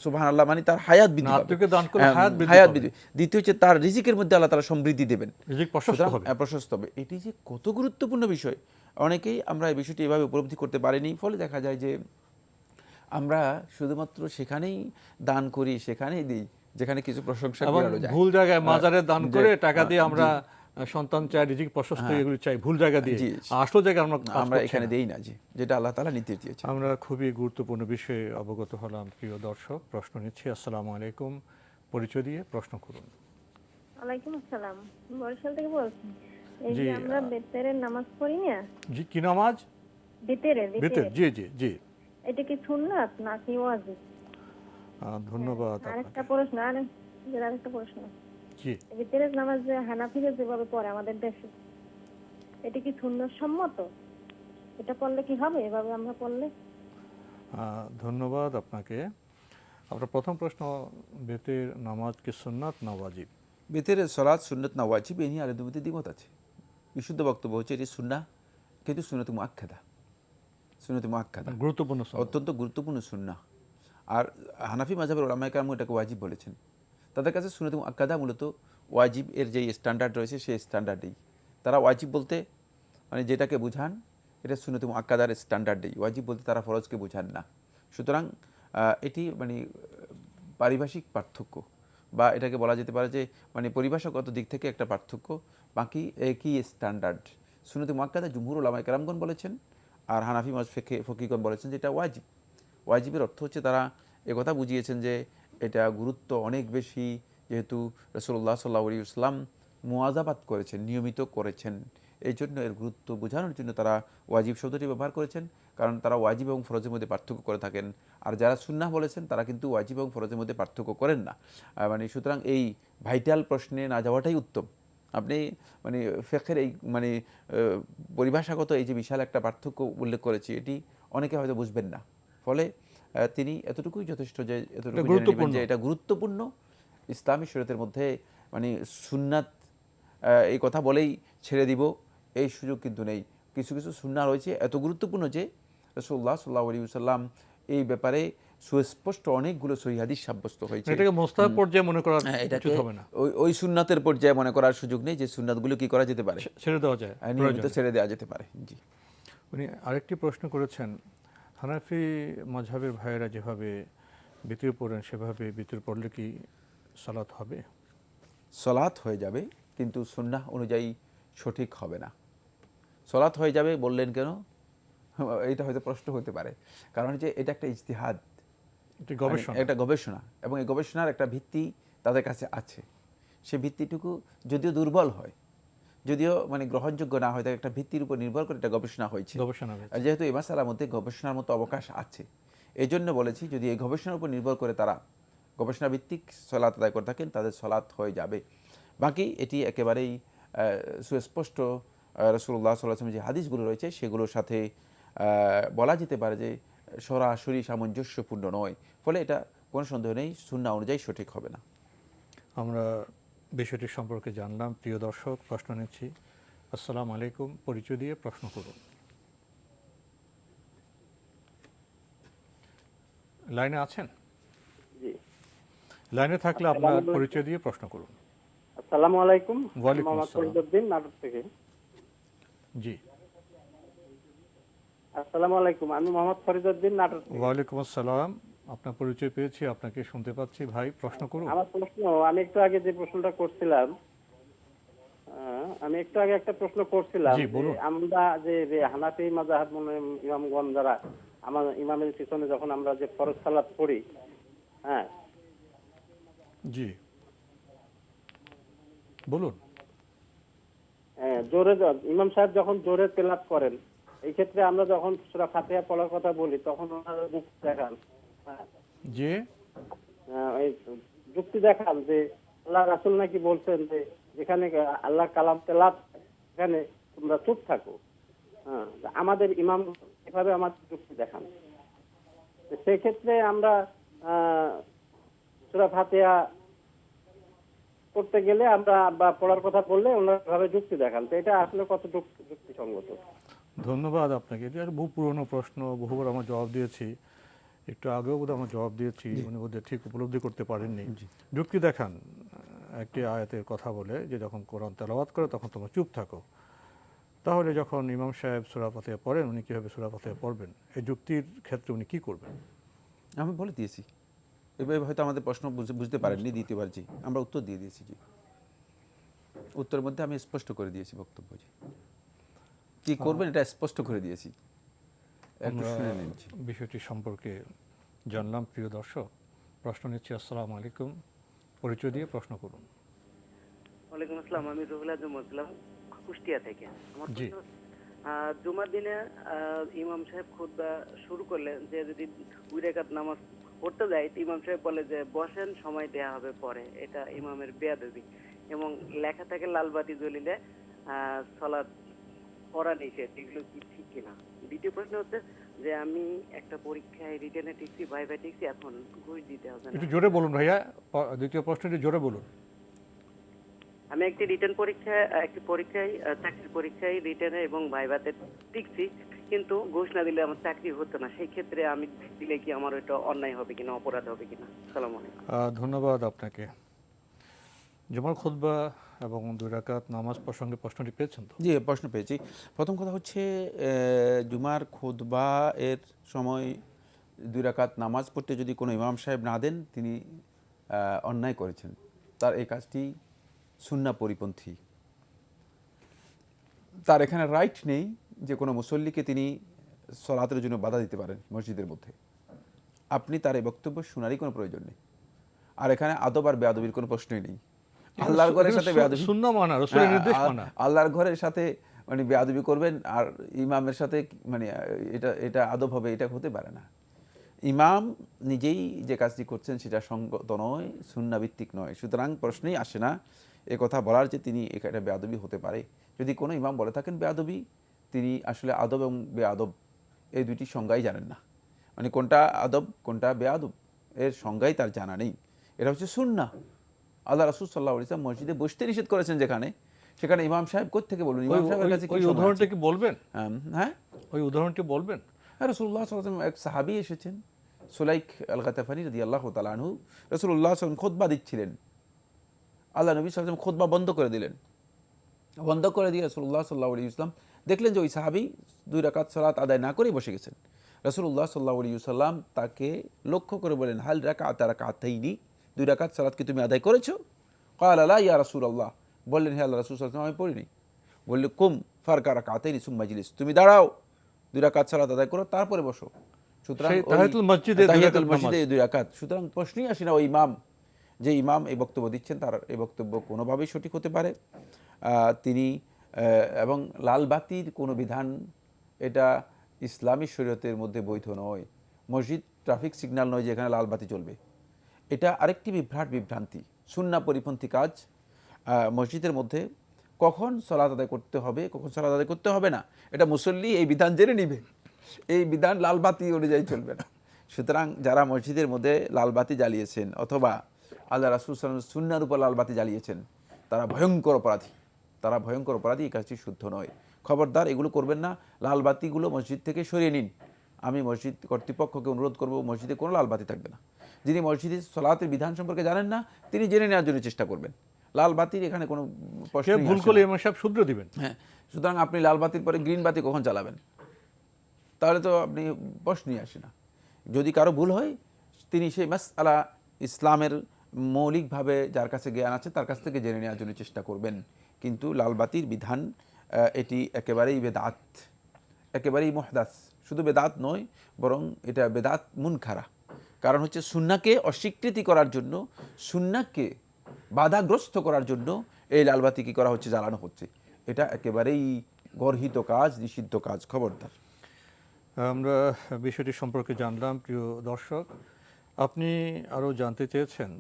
সুবহানাল্লাহ, মানে তার হায়াত বৃদ্ধি পাবে, হায়াত বৃদ্ধি। দ্বিতীয় হচ্ছে তার রিজিকের মধ্যে আল্লাহ তাআলা সমৃদ্ধি দেবেন, প্রশস্ত হবে। এটি যে কত গুরুত্বপূর্ণ বিষয়, অনেকেই আমরা এই বিষয়টি এভাবে উপলব্ধি করতে পারিনি। ফলে দেখা যায় যে আমরা শুধুমাত্র সেখানেই দান করি, সেখানেই দিই যেখানে কিছু প্রশংসা করা যায়, ভুল জায়গায় মাজারে দান করে টাকা দিয়ে আমরা সন্তান চাই, রিজিক প্রশস্ত এগুলো চাই, ভুল জায়গা দিয়ে, আসল জায়গায় আমরা এখানে দেই না, যেটা আল্লাহ তাআলা নির্দেশ দিয়েছেন। আমরা খুবই গুরুত্বপূর্ণ বিষয়ে অবগত হলাম। প্রিয় দর্শক, প্রশ্ন নিচ্ছি। আসসালামু আলাইকুম, পরিচয় দিয়ে প্রশ্ন করুন। ওয়ালাইকুম আসসালাম, বরিশাল থেকে বলছি। এই যে আমরা বেতেরের নামাজ পড়ি না, জি কি নামাজ? বেতের। জি জি জি। এটা কি সুন্নাত নাকি ওয়াজিব? ধন্যবাদ। আরেকটা প্রশ্ন, জি, বেতেরের নামাজ যে হানাফিরা যেভাবে পড়ে আমাদের দেশে, এটা কি সুন্নাত সম্মত? এটা পড়লে কি হবে এভাবে আমরা পড়লে? ধন্যবাদ আপনাকে। আপনার প্রথম প্রশ্ন, বেতের নামাজ কি সুন্নাত না ওয়াজিব? বেতের সালাত সুন্নাত না ওয়াজিব, এ নিয়ে আলেমদের মধ্যে দ্বিমত আছে। বিশুদ্ধ বক্তব্য হচ্ছে এটি সুন্নাহ, কিন্তু সুন্নাত মুআক্কাদা, সুন্নাত মুআক্কাদা, গুরুত্বপূর্ণ, অত্যন্ত গুরুত্বপূর্ণ সুন্নাহ। আর হানাফি মাযহাবের উলামায়ে কেরাম এটাকে ওয়াজিব বলেছেন। তাদের কাছে সুন্নাত মুআক্কাদা মূলত ওয়াজিব এর যে স্ট্যান্ডার্ড রয়েছে সেই স্ট্যান্ডার্ডেই তারা ওয়াজিব বলতে মানে যেটাকে বুঝান এটা সুন্নাত মুআক্কাদার স্ট্যান্ডার্ডেই, ওয়াজিব বলতে তারা ফরজকে বুঝান না। সুতরাং এটি মানে পারিভাষিক পার্থক্য, বা এটাকে বলা যেতে পারে যে মানে পরিভাষাগত দিক থেকে একটা পার্থক্য, বাকি একই স্ট্যান্ডার্ড। সুন্নাত মুআক্কাদা জুমহুর উলামায়ে কেরামগণ বলেছেন, আর হানাফি ফকিহগণ বলেছেন যে এটা ওয়াজিব। ওয়াজিবের অর্থ হচ্ছে তারা একথা বুঝিয়েছেন যে এটা গুরুত্ব অনেক বেশি, যেহেতু রাসূলুল্লাহ সাল্লাল্লাহু আলাইহি ওয়াসাল্লাম মুয়াজাবাত করেছেন, নিয়মিত করেছেন, এই জন্য এর গুরুত্ব বোঝানোর জন্য তারা ওয়াজিব শব্দটি ব্যবহার করেছেন, কারণ তারা ওয়াজিব এবং ফরজের মধ্যে পার্থক্য করে থাকেন। আর যারা সুন্নাহ বলেছেন তারা কিন্তু ওয়াজিব এবং ফরজের মধ্যে পার্থক্য করেন না। মানে সুতরাং এই ভাইটাল প্রশ্নে না যাওয়াটাই উত্তম। আপনি মানে ফিকহের এই মানে পরিভাষাগত এই যে বিশাল একটা পার্থক্য উল্লেখ করেছি, এটি অনেকে হয়তো বুঝবেন না। ফলে তিনি এতটুকুই যথেষ্ট যে এতটুকু জেনে নেবেন যে এটা গুরুত্বপূর্ণ ইসলামী শরীয়তের মধ্যে, মানে সুন্নাত এই কথা বলেই ছেড়ে দিব এই সুযোগ কিন্তু নেই। কিছু কিছু সুন্নাহ রয়েছে এত গুরুত্বপূর্ণ যে রাসূলুল্লাহ সাল্লাল্লাহু আলাইহি ওয়াসাল্লাম এই ব্যাপারে সুস্পষ্ট অনেকগুলো সহিহ হাদিস সাব্যস্ত হয়েছে। এটাকে মুস্তাহাব পর্যায়ে মনে করা উচিত হবে না, ওই সুন্নাতের পর্যায়ে মনে করার সুযোগ নেই যে সুন্নাতগুলো কি করা যেতে পারে, ছেড়ে দেওয়া যায়, নিয়মিত ছেড়ে দেওয়া যেতে পারে। জি, উনি আরেকটি প্রশ্ন করেছেন, হানাফি মাযহাবের ভাইয়েরা যেভাবে বিতর পড়েন সেভাবে বিতর পড়লে কি সালাত হবে? সালাত হয়ে যাবে, কিন্তু সুন্নাহ অনুযায়ী সঠিক হবে না। সালাত হয়ে যাবে বললেন কেন, এইটা হয়তো প্রশ্ন হতে পারে। কারণ যে এটা একটা ইজতিহাদ, একটা গবেষণা, এবং এই গবেষণার একটা ভিত্তি তাদের কাছে আছে। সে ভিত্তিটুকু যদিও দুর্বল হয়, যদিও মানে গ্রহণযোগ্য না হয়, তার একটা ভিত্তির উপর নির্ভর করে এটা গবেষণা হয়েছে। আর যেহেতু এই মাসালার মধ্যে গবেষণার মতো অবকাশ আছে, এই জন্য বলেছি যদি এই গবেষণার উপর নির্ভর করে তারা গবেষণা ভিত্তিক সালাত আদায় করে থাকেন তাদের সালাত হয়ে যাবে। বাকি এটি একেবারেই সুস্পষ্ট রাসূলুল্লাহ সাল্লাল্লাহু আলাইহি ওয়াসাল্লামের যে হাদিসগুলো রয়েছে সেগুলোর সাথে বলা যেতে পারে যে সরাসরি সামঞ্জস্যপূর্ণ নয়। ফলে এটা কোনো সন্দেহ নেই সুন্নাহ অনুযায়ী সঠিক হবে না। আমরা বিষয়টি সম্পর্কে জানলাম। প্রিয় দর্শক, প্রশ্ন নিচ্ছি। আসসালামু আলাইকুম, পরিচয় দিয়ে প্রশ্ন করুন। লাইনে আছেন? জি, লাইনে থাকলে আপনার পরিচয় দিয়ে প্রশ্ন করুন। আসসালামু আলাইকুম, ওয়ালাইকুম মোহাম্মদ আসসালাম। ফরিদউদ্দিন নাটোর থেকে। জি, আসসালামু আলাইকুম, আমি মোহাম্মদ ফরিদউদ্দিন নাটোর থেকে। ওয়ালাইকুম আসসালাম, আপনার পরিচয় পেয়েছি, আপনাকে শুনতে পাচ্ছি। ভাই প্রশ্ন করুন। আমার প্রশ্ন, আমি একটু আগে যে প্রশ্নটা করছিলাম, আমি একটু আগে একটা প্রশ্ন করছিলাম, আমরা যে হানাফি মাযহাব ইমামগণ যারা আমার ইমামের পিছনে যখন আমরা যে ফরজ সালাত পড়ি, হ্যাঁ জি বলুন। জোরে ইমাম সাহেব যখন জোরে তেলাওয়াত করেন, এই ক্ষেত্রে আমরা যখন সূরা ফাতিহা পড়ার কথা বলি তখন ওনারা যুক্তি দেখান, যে যুক্তি দেখান যে আল্লাহ রাসূল নাকি বলছেন যে যেখানে আল্লাহ কালাম তেলাওয়াত সেখানে তোমরা চুপ থাকো। হ্যাঁ, আমাদের ইমাম এভাবে আমাদের যুক্তি দেখান। সেই ক্ষেত্রে আমরা সূরা ফাতিহা করতে গেলে আমরা বা পড়ার কথা বললে ওনারা ভাবে যুক্তি দেখান, তো এটা আসলে কত যুক্তিসঙ্গত? ধন্যবাদ আপনাকে। এটা বহু পুরনো প্রশ্ন, বহুবার আমরা জবাব দিয়েছি, একটু আগেও বোধহয় আমরা জবাব দিয়েছি, উনি বোধহয় ঠিক উপলব্ধি করতে পারেননি। যুক্তি দেখান একটি আয়াতের কথা বলে যে যখন কোরআন তেলাওয়াত করে তখন তোমরা চুপ থাকো। তাহলে যখন ইমাম সাহেব সূরা ফাতিহা পড়েন উনি কীভাবে সূরা ফাতিহা পড়বেন, এই যুক্তির ক্ষেত্রে উনি কী করবেন? আমি বলে দিয়েছি, এবার হয়তো আমাদের প্রশ্ন বুঝতে পারেননি দ্বিতীয়বার। জি, আমরা উত্তর দিয়ে দিয়েছি। জি, উত্তরের মধ্যে আমি স্পষ্ট করে দিয়েছি বক্তব্য, জি কী করবেন এটা স্পষ্ট করে দিয়েছি। বিষয়টি সম্পর্কে জানলাম। প্রিয় দর্শক, প্রশ্ন নিচ্ছি। আসসালামু আলাইকুম, পরিচয় দিয়ে প্রশ্ন করুন। ওয়ালাইকুম আসসালাম, আমি রুহুল আজম বলছিলাম কুষ্টিয়া থেকে। আমার প্রশ্ন, জুমার দিনে ইমাম সাহেব খুতবা শুরু করলেন যে যদি 2 রাকাত নামাজ পড়তে যায়, ইমাম সাহেব বলে যে বসেন, সময় দেয়া হবে পরে। এটা ইমামের বেয়াদবি, এবং লেখা থাকে লাল বাতি জ্বলিলে সালাত পড়া নিষেধ। এগুলো কি ঠিক কিনা? দ্বিতীয় প্রশ্ন হচ্ছে যে আমি একটা পরীক্ষায় রিটেনে টিকছি, ভাইভা টিকছি, এখন ঘুষ দিতে হবে না। একটু জোরে বলুন ভাইয়া, দ্বিতীয় প্রশ্নটি জোরে বলুন। আমি একটি পরীক্ষায় চাকরির পরীক্ষায় রিটেনে এবং ভাইভাতে টিকছি, কিন্তু ঘুষ না দিলে আমার চাকরি হতো না। সেই ক্ষেত্রে আমি দিলে কি আমার ওইটা অন্যায় হবে কিনা, অপরাধ হবে কিনা? আসসালামু আলাইকুম। ধন্যবাদ আপনাকে। জুমার খুতবা এবং 2 রাকাত নামাজ প্রসঙ্গে প্রশ্নটি পেয়েছেন তো? জি, প্রশ্ন পেয়েছি। প্রথম কথা হচ্ছে জুমার খুতবা এর সময় 2 রাকাত নামাজ পড়তে যদি কোনো ইমাম সাহেব না দেন তিনি অন্যায় করেছেন, তার এই কাজটি সুন্নাহ পরিপন্থী। তার এখানে রাইট নেই যে কোনো মুসল্লিকে তিনি সালাতের জন্য বাধা দিতে পারেন মসজিদের মধ্যে। আপনি তার এই বক্তব্য শোনারই কোনো প্রয়োজন নেই। আর এখানে আদব আর বেয়াদবির কোনো প্রশ্নই নেই। আল্লাহর ঘরের সাথে বেয়াদবি, সুন্নাহ মানা, রাসূলের নির্দেশ মানা। আল্লাহর ঘরের সাথে মানে বেয়াদবি করবেন আর ইমামের সাথে মানে এটা আদব হবে, এটা হতে পারে না। ইমাম নিজেই যে কাজটি করছেন সেটা সঙ্গত নয়, সুন্নাহ ভিত্তিক নয়, সুতরাং প্রশ্নই আসে না এ কথা বলার যে তিনি এটা বেয়াদবি হতে পারে। যদি কোনো ইমাম বলে থাকেন বেয়াদবি, তিনি আসলে আদব এবং বেয়াদব এই দুইটি সংজ্ঞাই জানেন না, মানে কোনটা আদব কোনটা বেয়াদব এর সংজ্ঞাই তার জানা নেই। এটা হচ্ছে সুন্নাহ। আল্লাহ রাসূল সাল্লাল্লাহু আলাইহি ওয়াসাল্লাম মসজিদে বসতে নিষেধ করেছেন যেখানে, সেখানে ইমাম সাহেব কোত্থেকে বলবেন? ইমাম সাহেবের কাছে কি উদাহরণটা কি বলবেন? হ্যাঁ, ওই উদাহরণটি বলবেন। রাসূলুল্লাহ সাল্লাল্লাহু আলাইহি ওয়াসাল্লাম এক সাহাবী এসেছেন, সুলাইক আল গাতাফানি রাদিয়াল্লাহু তাআলা আনহু, রাসূলুল্লাহ সাল্লাল্লাহু আলাইহি ওয়াসাল্লাম খুতবা দিচ্ছিলেন, আল্লাহ নবী সাল্লাল্লাহু আলাইহি ওয়াসাল্লাম খুতবা বন্ধ করে দিলেন। বন্ধ করে দিয়ে রাসূলুল্লাহ সাল্লাল্লাহু আলাইহি ওয়াসাল্লাম দেখলেন যে ওই সাহাবী 2 রাকাত সালাত আদায় না করেই বসে গেছেন। রাসূলুল্লাহ সাল্লাল্লাহু আলাইহি ওয়াসাল্লাম তাকে লক্ষ্য করে বলেন, হাল রাকাতাইনি, 2 রাকাত সালাত কি তুমি আদায় করেছো? ক্বালা লা ইয়া রাসূলুল্লাহ, বললেন হে আল্লাহ রাসূল সাল্লাল্লাহু আলাইহি ওয়াসাল্লাম আমি পড়িনি। বললেন কুম ফারকা রাকাতাইনি সুম্মা ইজলিস, তুমি দাঁড়াও 2 রাকাত সালাত আদায় করো তারপরে বসো। সুতরাং তাহিয়াতুল মসজিদে 2 রাকাত, সুতরাং প্রশ্নই আসে না ওই ইমাম যে ইমাম এই বক্তব্য দিচ্ছেন তার এই বক্তব্য কোনোভাবেই সঠিক হতে পারে। তিনি এবং লাল বাতির কোনো বিধান এটা ইসলামী শরীয়তের মধ্যে বৈধ নয়। মসজিদ ট্রাফিক সিগন্যাল নয় যে এখানে লাল বাতি চলবে, এটা আরেকটি বিভ্রান্তি, সুন্নাহ পরিপন্থী কাজ। মসজিদের মধ্যে কখন সালাত আদায় করতে হবে কখন সালাত আদায় করতে হবে না এটা মুসল্লি এই বিধান জেনে নিবে, এই বিধান লাল বাতি অনুযায়ী চলবে না। সুতরাং যারা মসজিদের মধ্যে লাল বাতি জ্বালিয়েছেন অথবা আল্লাহ রাসূল সাল্লাল্লাহু আলাইহি ওয়াসাল্লামের সুন্নাহর উপর লাল বাতি জ্বালিয়েছেন, তারা ভয়ঙ্কর অপরাধী, তারা ভয়ঙ্কর অপরাধী, এই কাজটি শুদ্ধ নয়। খবরদার এগুলো করবেন না। লাল বাতিগুলো মসজিদ থেকে সরিয়ে নিন। আমি মসজিদ কর্তৃপক্ষকে অনুরোধ করব, মসজিদে কোনো লাল বাতি থাকবে না। যিনি মসজিদে সালাতের বিধান সম্পর্কে জানেন না তিনি জেনে নেওয়ার জন্য চেষ্টা করবেন। লাল বাতির এখানে কোনো প্রশ্ন ভুল করলে ইমাম সাহেব শুধরে দিবেন। হ্যাঁ, সুতরাং আপনি লাল বাতির পরে গ্রিন বাতি কখন চালাবেন? তাহলে তো আপনি প্রশ্নই আসে না। যদি কারো ভুল হয় তিনি সেই মাসআলা ইসলামের মৌলিকভাবে যার কাছে জ্ঞান আছে তার কাছ থেকে জেনে নেওয়ার জন্য চেষ্টা করবেন। কিন্তু লাল বাতির বিধান এটি একেবারেই বেদাত, একেবারেই মুহদাস। শুধু বেদাত নয়, বরং এটা বেদাত মুনকারা। কারণ হচ্ছে সুন্নাহকে অস্বীকৃতি করার জন্য, সুন্নাহকে বাধাগ্রস্ত করার জন্য এই লালবাতি কী করা হচ্ছে, জ্বালানো হচ্ছে। এটা একেবারেই গর্হিত কাজ, নিষিদ্ধ কাজ। খবরদার। আমরা বিষয়টি সম্পর্কে জানলাম। প্রিয় দর্শক, আপনি আরও জানতে চেয়েছেন,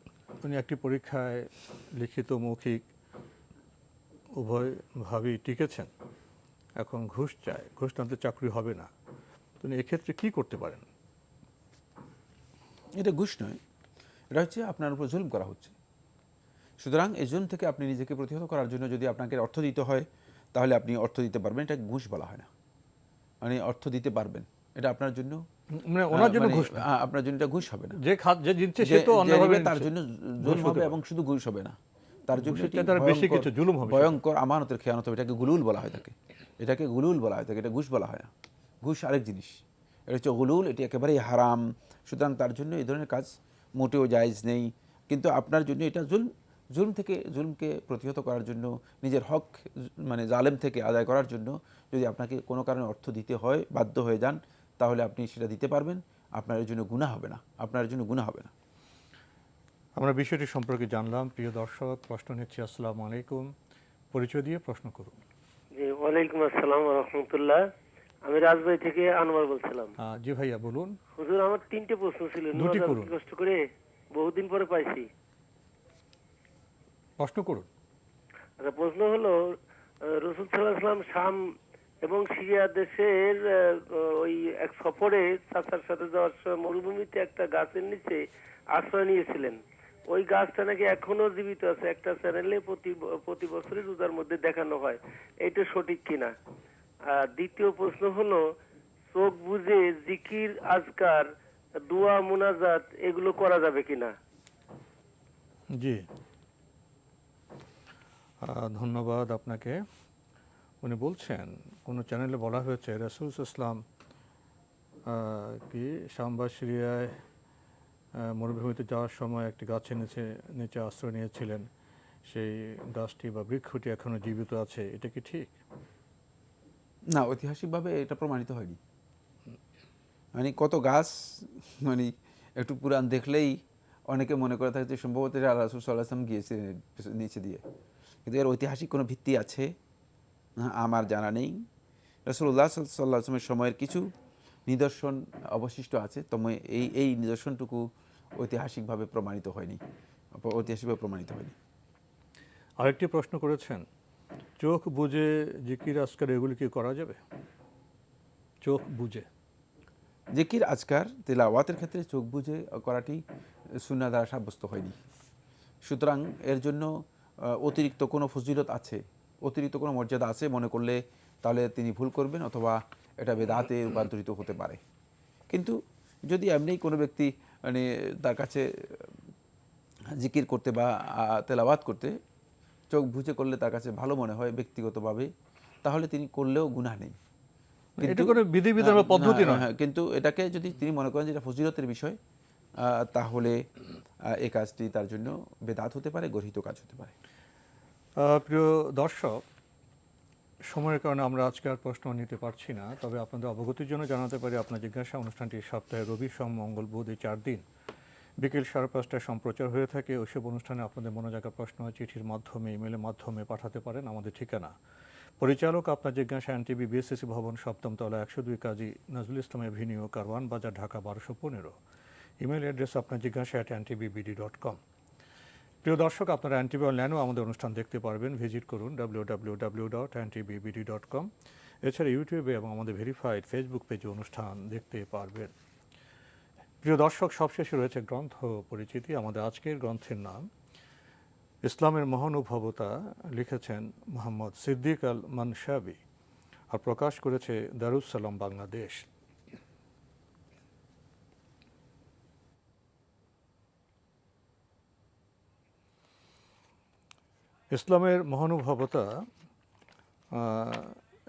উনি একটি পরীক্ষায় লিখিত মৌখিক উভয়ভাবেই টিকেছেন, এখন ঘুষ চায়, ঘুষ টানতে চাকরি হবে না, তিনি এক্ষেত্রে কী করতে পারেন? এটা ঘুষ নয়, এটা হচ্ছে আপনার উপর জুলুম করা হচ্ছে। সুতরাং এই জুলুম থেকে আপনি নিজেকে প্রতিহত করার জন্য যদি আপনাকে অর্থ দিতে হয় তাহলে আপনি অর্থ দিতে পারবেন, এটা ঘুষ বলা হয় না। মানে অর্থ দিতে পারবেন, এটা আপনার জন্য মানে ওনার জন্য ঘুষ, আপনার জন্য এটা ঘুষ হবে না। যে জিতছে সে তো অন্যভাবে তার জন্য জুলুম হবে, এবং শুধু ঘুষ হবে না, তার জন্য বেশি কিছু জুলুম হবে, ভয়ঙ্কর আমানতের খেয়ানত হবে। এটাকে গুলুল বলা হয় থাকে, এটাকে গুলুল বলা হয় থাকে, এটা ঘুষ বলা হয় না। ঘুষ আরেক জিনিস, এটা হচ্ছে গুলুল, এটি একেবারেই হারাম। সুতরাং তার জন্য এই ধরনের কাজ মোটেও জায়েজ নেই। কিন্তু আপনার জন্য এটা জুলুমকে প্রতিহত করার জন্য, নিজের হক মানে জালেম থেকে আদায় করার জন্য যদি আপনাকে কোনো কারণে অর্থ দিতে হয়, বাধ্য হয়ে যান, তাহলে আপনি সেটা দিতে পারবেন। আপনার জন্য গুনাহ হবে না, আপনার জন্য গুনাহ হবে না। আমরা বিষয়টি সম্পর্কে জানলাম। প্রিয় দর্শক, প্রশ্ন নিচ্ছি। আসসালামু আলাইকুম, পরিচয় দিয়ে প্রশ্ন করুন। জি, ওয়ালাইকুম আসসালাম ওয়া রাহমাতুল্লাহ। আমি রাজবাড়ী থেকে আনোয়ার বলছিলাম। জি ভাইয়া বলুন। হুজুর, আমার 3টে প্রশ্ন ছিল, দুটি করুন। কষ্ট করে বহুদিন পরে পাইছি। প্রশ্ন করুন। আচ্ছা, প্রশ্ন হলো, রাসূল সাল্লাল্লাহু আলাইহি ওয়াসাল্লাম শাম এবং সিরিয়া দেশের ওই এক সফরে চাচার সাথে যাওয়ার সময় মরুভূমিতে একটা গাছের নিচে আশ্রয় নিয়েছিলেন। ওই গাছটা নাকি এখনো জীবিত আছে, একটা চ্যানেলে প্রতি বছরই রোজার মধ্যে দেখানো হয়, এটা সঠিক কিনা? আর দ্বিতীয় প্রশ্ন হলো, চোখ বুজে জিকির, আজকার, দোয়া, মুনাজাত এগুলো করা যাবে কিনা? জি, ধন্যবাদ আপনাকে। উনি বলছেন কোন চ্যানেলে বলা হয়েছে রাসূল ইসলাম কি শাম বা সিরিয়ায় মরুভূমিতে যাওয়ার সময় একটি গাছের নিচে আশ্রয় নিয়েছিলেন, সেই গাছটি বা বৃক্ষটি এখনো জীবিত আছে, এটা কি ঠিক? না, ঐতিহাসিকভাবে এটা প্রমাণিত হয়নি। মানে কত গাছ, মানে একটু পুরাণ দেখলেই অনেকে মনে করে থাকে যে সম্ভবত এটা আল্লাহ রাসূল সাল্লাল্লাহু আলাইহি ওয়াসাল্লাম গিয়েছিলেন নিচে দিয়ে, কিন্তু এর ঐতিহাসিক কোনো ভিত্তি আছে আমার জানা নেই। রাসূলুল্লাহ সাল্লাল্লাহু আলাইহি ওয়াসাল্লামের সময়ের কিছু নিদর্শন অবশিষ্ট আছে, তবে এই নিদর্শনটুকু ঐতিহাসিকভাবে প্রমাণিত হয়নি। আরেকটি প্রশ্ন করেছেন, চোখ বুজে জিকির আজকার এগুলি কি করা যাবে? চোখ বুজে জিকির আজকার তেলাওয়াতের ক্ষেত্রে চোখ বুজে করাটি সুন্নাহ দ্বারা সাব্যস্ত হয়নি। সুতরাং এর জন্য অতিরিক্ত কোনো ফজিলত আছে, অতিরিক্ত কোনো মর্যাদা আছে মনে করলে তাহলে তিনি ভুল করবেন, অথবা এটা বেদাতে রূপান্তরিত হতে পারে। কিন্তু যদি এমনি কোনো ব্যক্তি মানে তার কাছে জিকির করতে বা তেলাওয়াত করতে চোখ বুজে করলে তার কাছে ভালো মনে হয় ব্যক্তিগতভাবে, তাহলে তিনি করলেও গুনাহ নেই। এটা কোনো বিধিবিধান বা পদ্ধতি নয়। কিন্তু এটাকে যদি তিনি মনে করেন যে এটা ফজিলতের বিষয়, তাহলে এই কাজটি তার জন্য বেদাত হতে পারে, গর্হিত কাজ হতে পারে। প্রিয় দর্শক, সময়ের কারণে আমরা আজকে আর প্রশ্ন নিতে পারছি না, তবে আপনাদের অবগতির জন্য জানাতে পারি আপনার জিজ্ঞাসা অনুষ্ঠানটি সপ্তাহে রবি, সোম, মঙ্গল, বুধ এই 4 দিন বিকেল 5:30টায় সম্প্রচার হয়ে থাকে। ওইসব অনুষ্ঠানে আপনাদের মনোজাগা প্রশ্ন চিঠির মাধ্যমে, ইমেলের মাধ্যমে পাঠাতে পারেন। আমাদের ঠিকানা পরিচালক আপনার জিজ্ঞাসা, এনটিভি, বিএসসি ভবন, 7ম তলা, 102 কাজী নজরুল ইসলাম এভিনিউ, কারওয়ান বাজার, ঢাকা 1215। ইমেল অ্যাড্রেস আপনার জিজ্ঞাসা @ntbbd.com। প্রিয় দর্শক, আপনারা এনটিভি অনলাইনেও আমাদের অনুষ্ঠান দেখতে পারবেন। ভিজিট করুন www.ntbbd.com। এছাড়া ইউটিউবে এবং আমাদের ভেরিফাইড ফেসবুক পেজে অনুষ্ঠান দেখতে পারবেন। প্রিয় দর্শক, সবশেষে রয়েছে গ্রন্থ পরিচিতি। আমাদের আজকের গ্রন্থের নাম ইসলামের মহানুভবতা, লিখেছেন মোহাম্মদ সিদ্দিক আল মানশাবি, আর প্রকাশ করেছে দারুস সালাম বাংলাদেশ। ইসলামের মহানুভবতা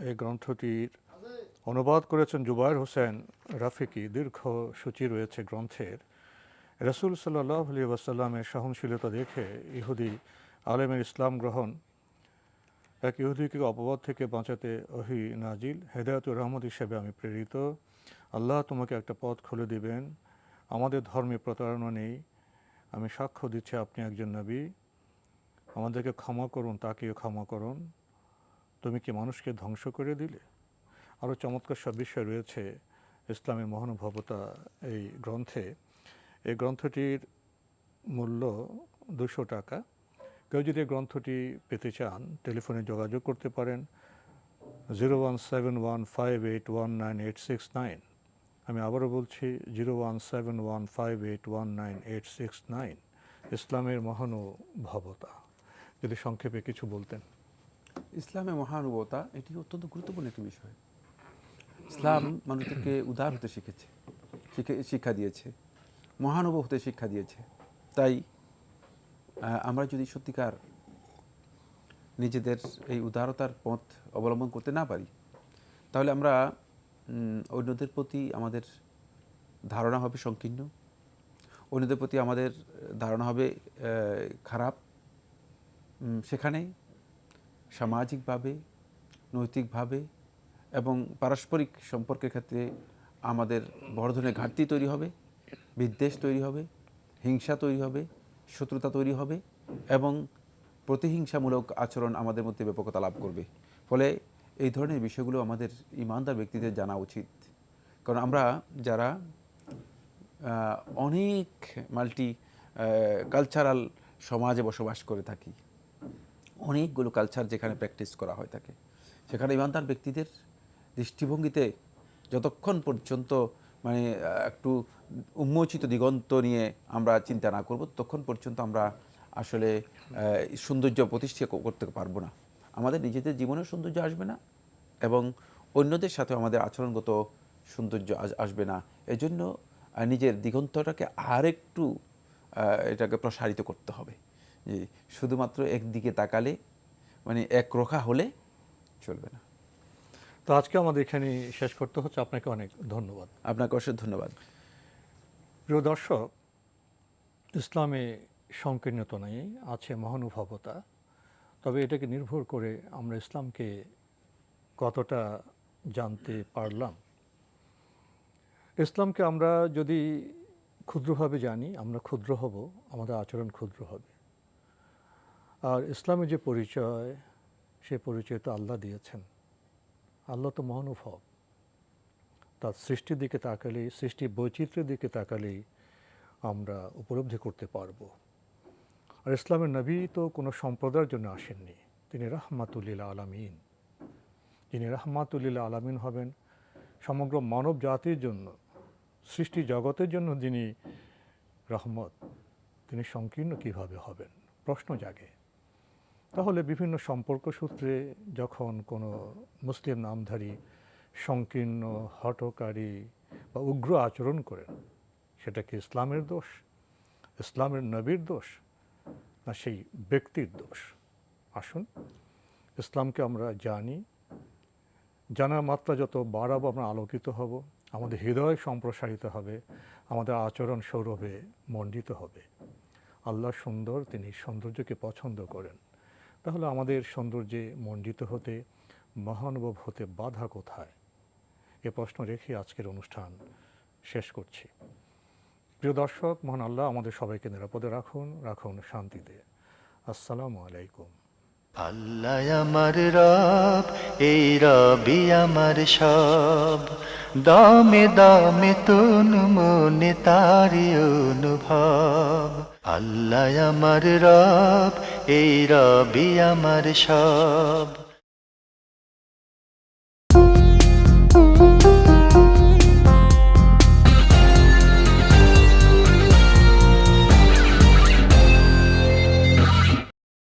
এই গ্রন্থটির অনুবাদ করেছেন জুবায়ের হোসেন রাফিকি। দীর্ঘ সূচি রয়েছে গ্রন্থের। রাসূল সাল্লাল্লাহু আলাইহি ওয়াসাল্লামের সহনশীলতা দেখে ইহুদি আলেমের ইসলাম গ্রহণ, এক ইহুদিকে অপবাদ থেকে বাঁচাতে ওহী নাজিল, হেদায়েতুর রহমত হিসেবে আমি প্রেরিত, আল্লাহ তোমাকে একটা পথ খুলে দিবেন, আমাদের ধর্মে প্রতারণা নেই, আমি সাক্ষ্য দিচ্ছি আপনি একজন নবী, আমাদেরকে ক্ষমা করুন, তাকেও ক্ষমা করুন, তুমি কি মানুষকে ধ্বংস করে দিলে? আরও চমৎকার সব বিষয় রয়েছে ইসলামের মহানুভবতা এই গ্রন্থে। এই গ্রন্থটির মূল্য 200 টাকা। কেউ যদি গ্রন্থটি পেতে চান টেলিফোনে যোগাযোগ করতে পারেন 01715819869। আমি আবারও বলছি 01715819869। ইসলামের মহানুভবতা, যদি সংক্ষেপে কিছু বলতেন। ইসলামের মহানুভবতা এটি অত্যন্ত গুরুত্বপূর্ণ একটি বিষয়। ইসলাম মানুষকে উদার হতে শিক্ষা দিয়েছে, মহানুভব হতে শিক্ষা দিয়েছে। তাই আমরা যদি সত্যিকার নিজেদের এই উদারতার পথ অবলম্বন করতে না পারি, তাহলে আমরা অন্যদের প্রতি আমাদের ধারণা হবে সংকীর্ণ, অন্যদের প্রতি আমাদের ধারণা হবে খারাপ। সেখানে সামাজিকভাবে, নৈতিকভাবে এবং পারস্পরিক সম্পর্কের ক্ষেত্রে আমাদের বড় ধরনের ঘাটতি তৈরি হবে, বিদ্বেষ তৈরি হবে, হিংসা তৈরি হবে, শত্রুতা তৈরি হবে এবং প্রতিহিংসামূলক আচরণ আমাদের মধ্যে ব্যাপকতা লাভ করবে। ফলে এই ধরনের বিষয়গুলো আমাদের ঈমানদার ব্যক্তিদের জানা উচিত। কারণ আমরা যারা অনেক মাল্টি কালচারাল সমাজে বসবাস করে থাকি, অনেকগুলো কালচার যেখানে প্র্যাকটিস করা হয় থাকে, সেখানে ঈমানদার ব্যক্তিদের দৃষ্টিভঙ্গিতে যতক্ষণ পর্যন্ত মানে একটু উন্মোচিত দিগন্ত নিয়ে আমরা চিন্তা না করব, ততক্ষণ পর্যন্ত আমরা আসলে সৌন্দর্য প্রতিষ্ঠা করতে পারবো না। আমাদের নিজেদের জীবনের সৌন্দর্য আসবে না এবং অন্যদের সাথে আমাদের আচরণগত সৌন্দর্য আসবে না। এজন্য নিজের দিগন্তটাকে আরেকটু এটাকে প্রসারিত করতে হবে। যে শুধুমাত্র একদিকে তাকালে মানে একরোখা হলে চলবে না। তো আজকে আমাদের এখানে শেষ করতে হচ্ছে। আপনাকে অনেক ধন্যবাদ। আপনাকে অশেষ ধন্যবাদ। প্রিয় দর্শক, ইসলামে সংকীর্ণতা নেই, আছে মহানুভবতা। তবে এটাকে নির্ভর করে আমরা ইসলামকে কতটা জানতে পারলাম। ইসলামকে আমরা যদি ক্ষুদ্রভাবে জানি, আমরা ক্ষুদ্র হব, আমাদের আচরণ ক্ষুদ্র হবে। আর ইসলামের যে পরিচয়, সে পরিচয় তো আল্লাহ দিয়েছেন। আল্লাহ তো মহানুভব, তার সৃষ্টির দিকে তাকালেই, সৃষ্টি বৈচিত্র্যের দিকে তাকালেই আমরা উপলব্ধি করতে পারব। আর ইসলামের নবী তো কোনো সম্প্রদায়ের জন্য আসেননি, তিনি রাহমাতুল্লিল আলামিন। যিনি রাহমাতুল্লিল আলামিন হবেন, সমগ্র মানব জাতির জন্য, সৃষ্টি জগতের জন্য যিনি রহমত, তিনি সংকীর্ণ কিভাবে হবেন প্রশ্ন জাগে। তাহলে বিভিন্ন সম্পর্ক সূত্রে যখন কোনো মুসলিম নামধারী সংকীর্ণ, হঠকারী বা উগ্র আচরণ করেন, সেটা কি ইসলামের দোষ, ইসলামের নবীর দোষ, না সেই ব্যক্তির দোষ? আসুন, ইসলামকে আমরা জানি, জানার মাত্রা যত বাড়াবো আমরা আলোকিত হব, আমাদের হৃদয় সম্প্রসারিত হবে, আমাদের আচরণ সৌরভে মণ্ডিত হবে। আল্লাহ সুন্দর, তিনি সৌন্দর্যকে পছন্দ করেন। তাহলে আমাদের সৌন্দর্যে মণ্ডিত হতে, মহানুভব হতে বাধা কোথায়? এ প্রশ্ন রেখে আজকের অনুষ্ঠান শেষ করছি। প্রিয় দর্শক, মহান আল্লাহ আমাদের সবাইকে নিরাপদে রাখুন, রাখুন শান্তিতে। আসসালামু আলাইকুম। আল্লাহ আমার রব, এই রবি আমার সব, দামে দামে তুন মনে তারি অনুভব। আল্লাহ আমার রব, এই রবি আমার সব।